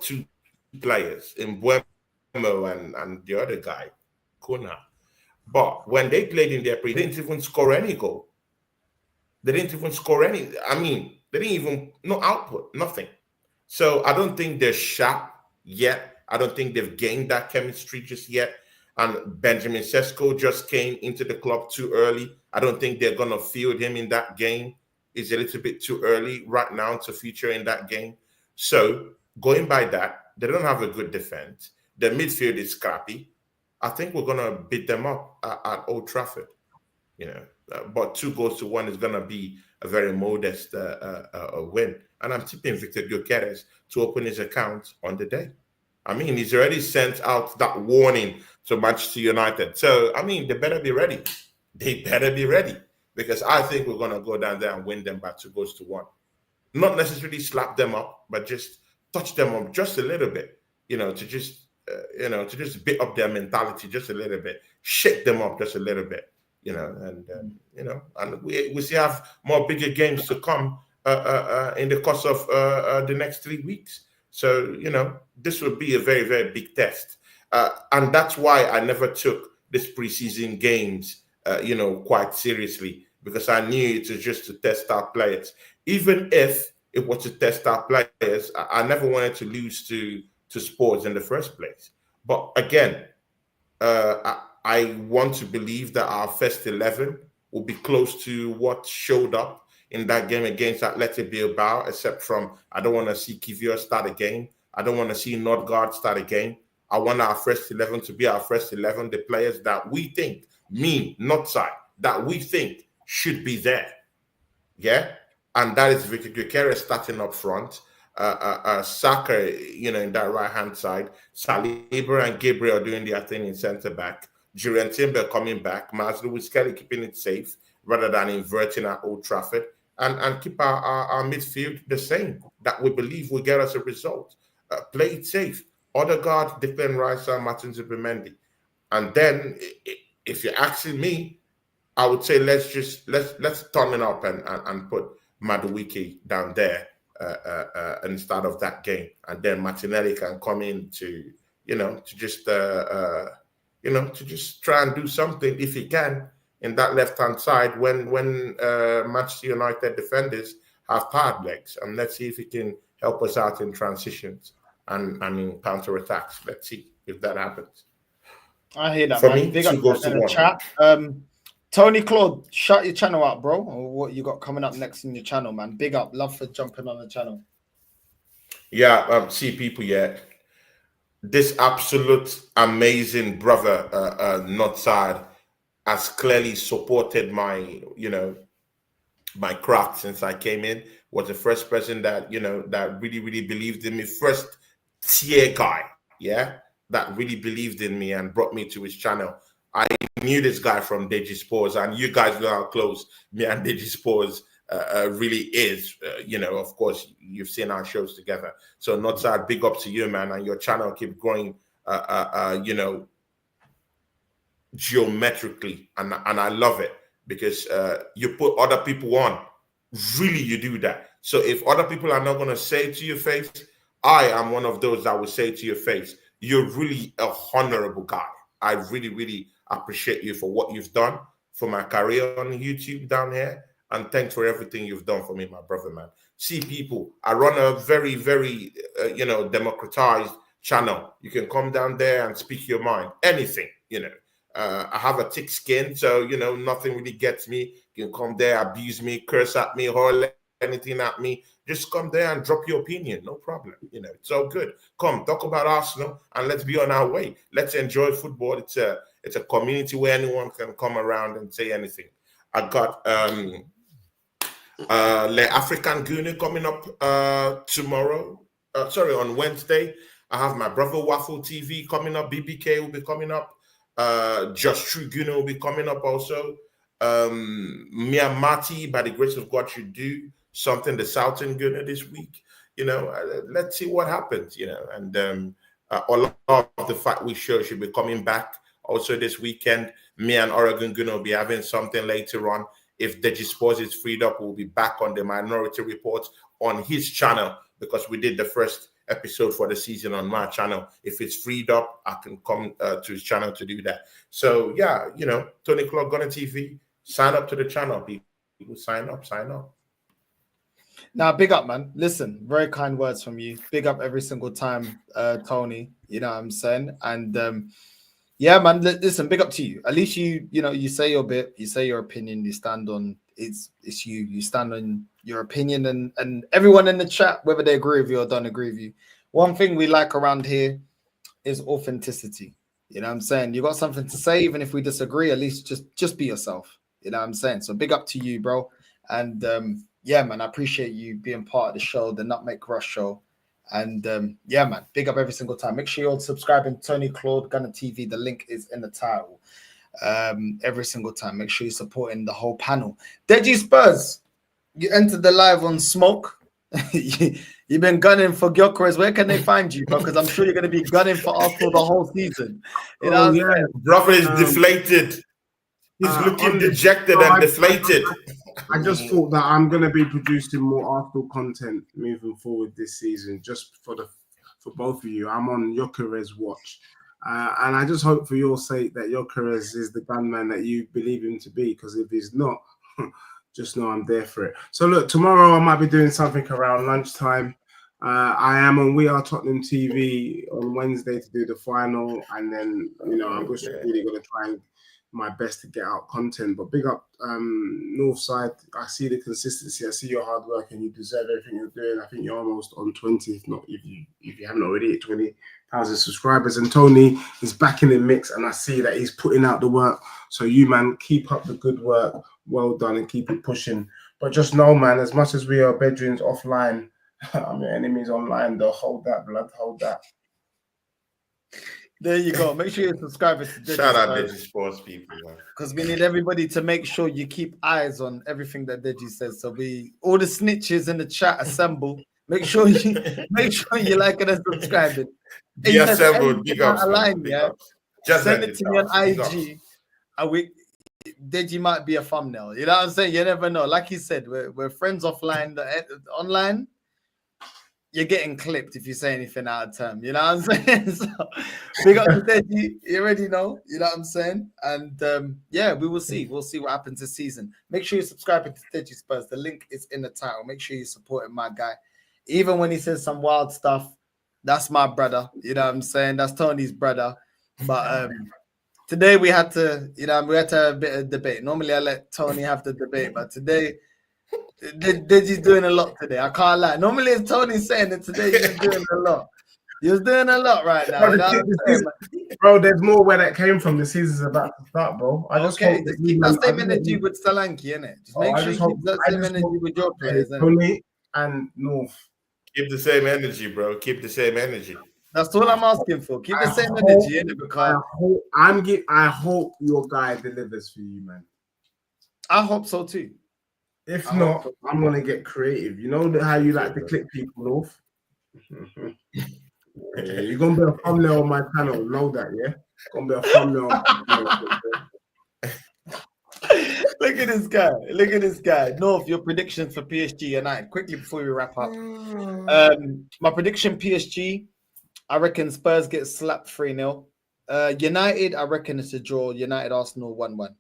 two players in Buemo and the other guy, Kuna. But when they played in their pre, they didn't even score any goal. They didn't even score any. They didn't even, no output, nothing. So I don't think they're sharp yet. I don't think they've gained that chemistry just yet. And Benjamin Sesko just came into the club too early. I don't think they're going to field him in that game. It's a little bit too early right now to feature in that game. So going by that, they don't have a good defense. The midfield is scrappy. I think we're going to beat them up at Old Trafford. But 2-1 is going to be a very modest win. And I'm tipping Victor Gyökeres to open his account on the day. He's already sent out that warning to Manchester United. So, they better be ready. They better be ready. Because I think we're going to go down there and win them by 2-1. Not necessarily slap them up, but just touch them up just a little bit. To just bit up their mentality just a little bit. Shake them up just a little bit. And we still have more bigger games to come in the course of the next 3 weeks. So, this would be a very, very big test. And that's why I never took this preseason games, quite seriously, because I knew it was just to test our players. Even if it was to test our players, I never wanted to lose to Spurs in the first place. But again, I want to believe that our first 11 will be close to what showed up in that game against Athletic Bilbao, except from I don't want to see Kivior start a game. I don't want to see Nordgaard start a game. I want our first 11 to be our first 11, the players that we think, not side, that we think should be there. Yeah? And that is Victor Gyökeres starting up front. Saka, in that right-hand side. Saliba and Gabriel doing their thing in centre-back. Julian Timber coming back. Maslow with Kelly keeping it safe rather than inverting at Old Trafford. And keep our midfield the same, that we believe will get us a result. Play it safe. Odegaard, Declan Rice, and Martin Zubimendi. And then, if you're asking me, I would say let's turn it up and put Madueke down there in the start of that game, and then Martinelli can come in to just try and do something if he can in that left-hand side when Manchester United defenders have tired legs, and let's see if he can help us out in transitions and in counter-attacks. Let's see if that happens. I hear that, For man. me, Big up 2 goals to in the 1. chat. Tony Claude, shut your channel out, bro. Or what you got coming up next in your channel, man? Big up, love for jumping on the channel. Yeah, see people, yeah. This absolute amazing brother, Notsad, has clearly supported my, my craft since I came in. Was the first person that that really believed in me. First tier guy, yeah, that really believed in me and brought me to his channel. I knew this guy from Deji Sports, and you guys know how close me and Deji Sports really is. Of course, you've seen our shows together. So, not sad, big up to you, man, and your channel keep growing. Geometrically, and I love it because you put other people on. Really, you do that. So if other people are not going to say to your face, I am one of those that will say to your face, you're really a honorable guy. I really appreciate you for what you've done for my career on YouTube down here, and thanks for everything you've done for me, my brother, man. See, people, I run a very democratized channel. You can come down there and speak your mind, anything. I have a thick skin, so nothing really gets me. You can come there, abuse me, curse at me, hurl anything at me. Just come there and drop your opinion, no problem. It's all good. Come talk about Arsenal and let's be on our way. Let's enjoy football. It's a community where anyone can come around and say anything. I got Le African Gunu coming up tomorrow. On Wednesday. I have my brother Waffle TV coming up. BBK will be coming up. Just True Guna will be coming up also. Mia Mati, by the grace of God, should do something the Southern Guna this week. Let's see what happens. And all of the Fight Week show should be coming back also this weekend. Me and Oregon Guna will be having something later on. If Deji Sports is freed up, we'll be back on the Minority Report on his channel because we did the first episode for the season on my channel. If it's freed up, I can come to his channel to do that. So yeah, Tony Clark Gunner TV, sign up to the channel, people. Sign up. Now, big up, man. Listen, very kind words from you. Big up every single time, Tony. You know what I'm saying? And yeah, man, listen, big up to you. At least you say your bit, you say your opinion, you stand on it's you stand on your opinion, and everyone in the chat, whether they agree with you or don't agree with you. One thing we like around here is authenticity. You know what I'm saying? You got something to say, even if we disagree, at least just be yourself. You know what I'm saying? So big up to you, bro. And yeah, man, I appreciate you being part of the show, the Nutmeg Rush show. And yeah, man, big up every single time. Make sure you're subscribing to Tony Claude Gunner TV. The link is in the title. Every single time. Make sure you're supporting the whole panel. Deji Spurs, you entered the live on Smoke. You've been gunning for Gyökeres. Where can they find you, bro? Because I'm sure you're going to be gunning for Arsenal the whole season. You know, brother is deflated. He's looking dejected and deflated. I just thought that I'm going to be producing more Arsenal content moving forward this season, just for both of you. I'm on Gyökeres' watch. And I just hope for your sake that Gyökeres is the gunman that you believe him to be, because if he's not, just know I'm there for it. So look, tomorrow I might be doing something around lunchtime. I am on We Are Tottenham TV on Wednesday to do the final, and then I'm just really going to try and my best to get out content. But big up Northside. I see the consistency. I see your hard work, and you deserve everything you're doing. I think you're almost on 20, if you haven't already hit 20,000 subscribers. And Tony is back in the mix, and I see that he's putting out the work. So you, man, keep up the good work. Well done, and keep it pushing. But just know, man, as much as we are bedrooms offline, I'm your enemies online. Though hold that, blood, hold that. There you go. Make sure you're subscribing to Deji Shout out Deji Sports people, because we need everybody to make sure you keep eyes on everything that Deji says. So all the snitches in the chat assemble. Make sure you like it and subscribe. Be assembled. Big ups, man. Send it to me on IG. And Deji might be a thumbnail. You know what I'm saying? You never know. Like he said, we're friends offline. Online, you're getting clipped if you say anything out of term. You know what I'm saying? So big up to Deji. You already know. You know what I'm saying? And yeah, we will see. We'll see what happens this season. Make sure you're subscribing to Deji Spurs. The link is in the title. Make sure you're supporting my guy. Even when he says some wild stuff, that's my brother. You know what I'm saying? That's Tony's brother. But today we had to, you know, we had to have a bit of debate. Normally I let Tony have the debate, but today Deji's doing a lot today. I can't lie. Normally it's Tony saying it, today you're doing a lot. You're doing a lot right now. You know what I'm saying? Bro, there's more where that came from. The season's about to start, bro. I just hope just keep that same energy with Solanke, innit? Just make sure you keep that same energy with your players, innit? Tony and North. Keep the same energy, bro. Keep the same energy. That's all I'm asking for. Keep the same energy, innit? Because I hope your guy delivers for you, man. I hope so too. If not, I'm gonna get creative. You know how you like to click people, North. Yeah, you're gonna be a thumbnail on my channel. Know that, yeah? Gonna be a thumbnail. Look at this guy. Look at this guy. North, your predictions for PSG United. Quickly before we wrap up. My prediction: PSG. I reckon Spurs get slapped 3-0. United, I reckon it's a draw. United Arsenal 1-1.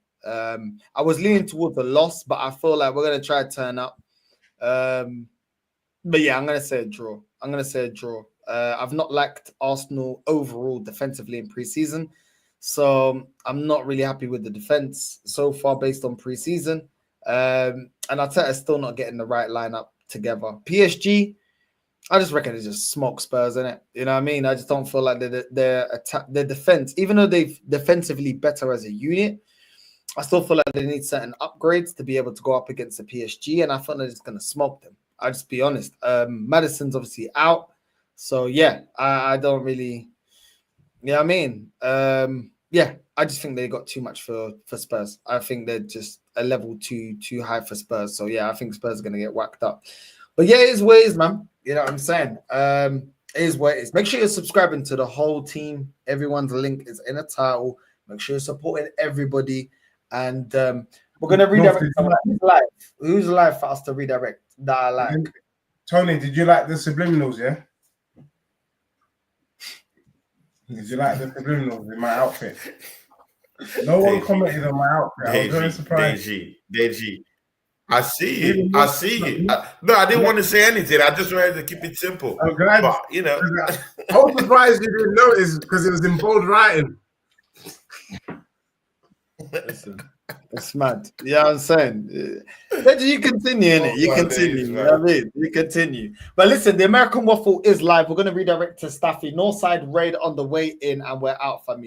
I was leaning towards a loss, but I feel like we're gonna try to turn up. But yeah, I'm gonna say a draw. I've not liked Arsenal overall defensively in preseason, so I'm not really happy with the defense so far based on preseason. And Arteta's still not getting the right lineup together. PSG, I just reckon it's just smoke Spurs, innit? You know what I mean? I just don't feel like their defense, even though they've defensively better as a unit, I still feel like they need certain upgrades to be able to go up against the PSG, and I feel like it's going to smoke them. I'll just be honest. Madison's obviously out, so yeah, I don't really, you know what I mean? Yeah, I just think they got too much for Spurs. I think they're just a level too high for Spurs. So yeah, I think Spurs are going to get whacked up. But yeah, it is what it is, man. You know what I'm saying? It is what it is. Make sure you're subscribing to the whole team. Everyone's link is in the title. Make sure you're supporting everybody. And we're going to redirect who's live. Who's live for us to redirect that I like? Tony, did you like the subliminals, yeah? Did you like the subliminals in my outfit? No one commented on my outfit. I was very surprised. Deji. I see you. No, I didn't want to say anything. I just wanted to keep it simple. I'm glad. But, you know. I was surprised you didn't notice because it was in bold writing. Listen, it's mad. Yeah, I'm saying. You continue, innit? You continue. You know what I mean? You continue. But listen, the American Waffle is live. We're going to redirect to Staffy. Northside raid on the way in, and we're out, family.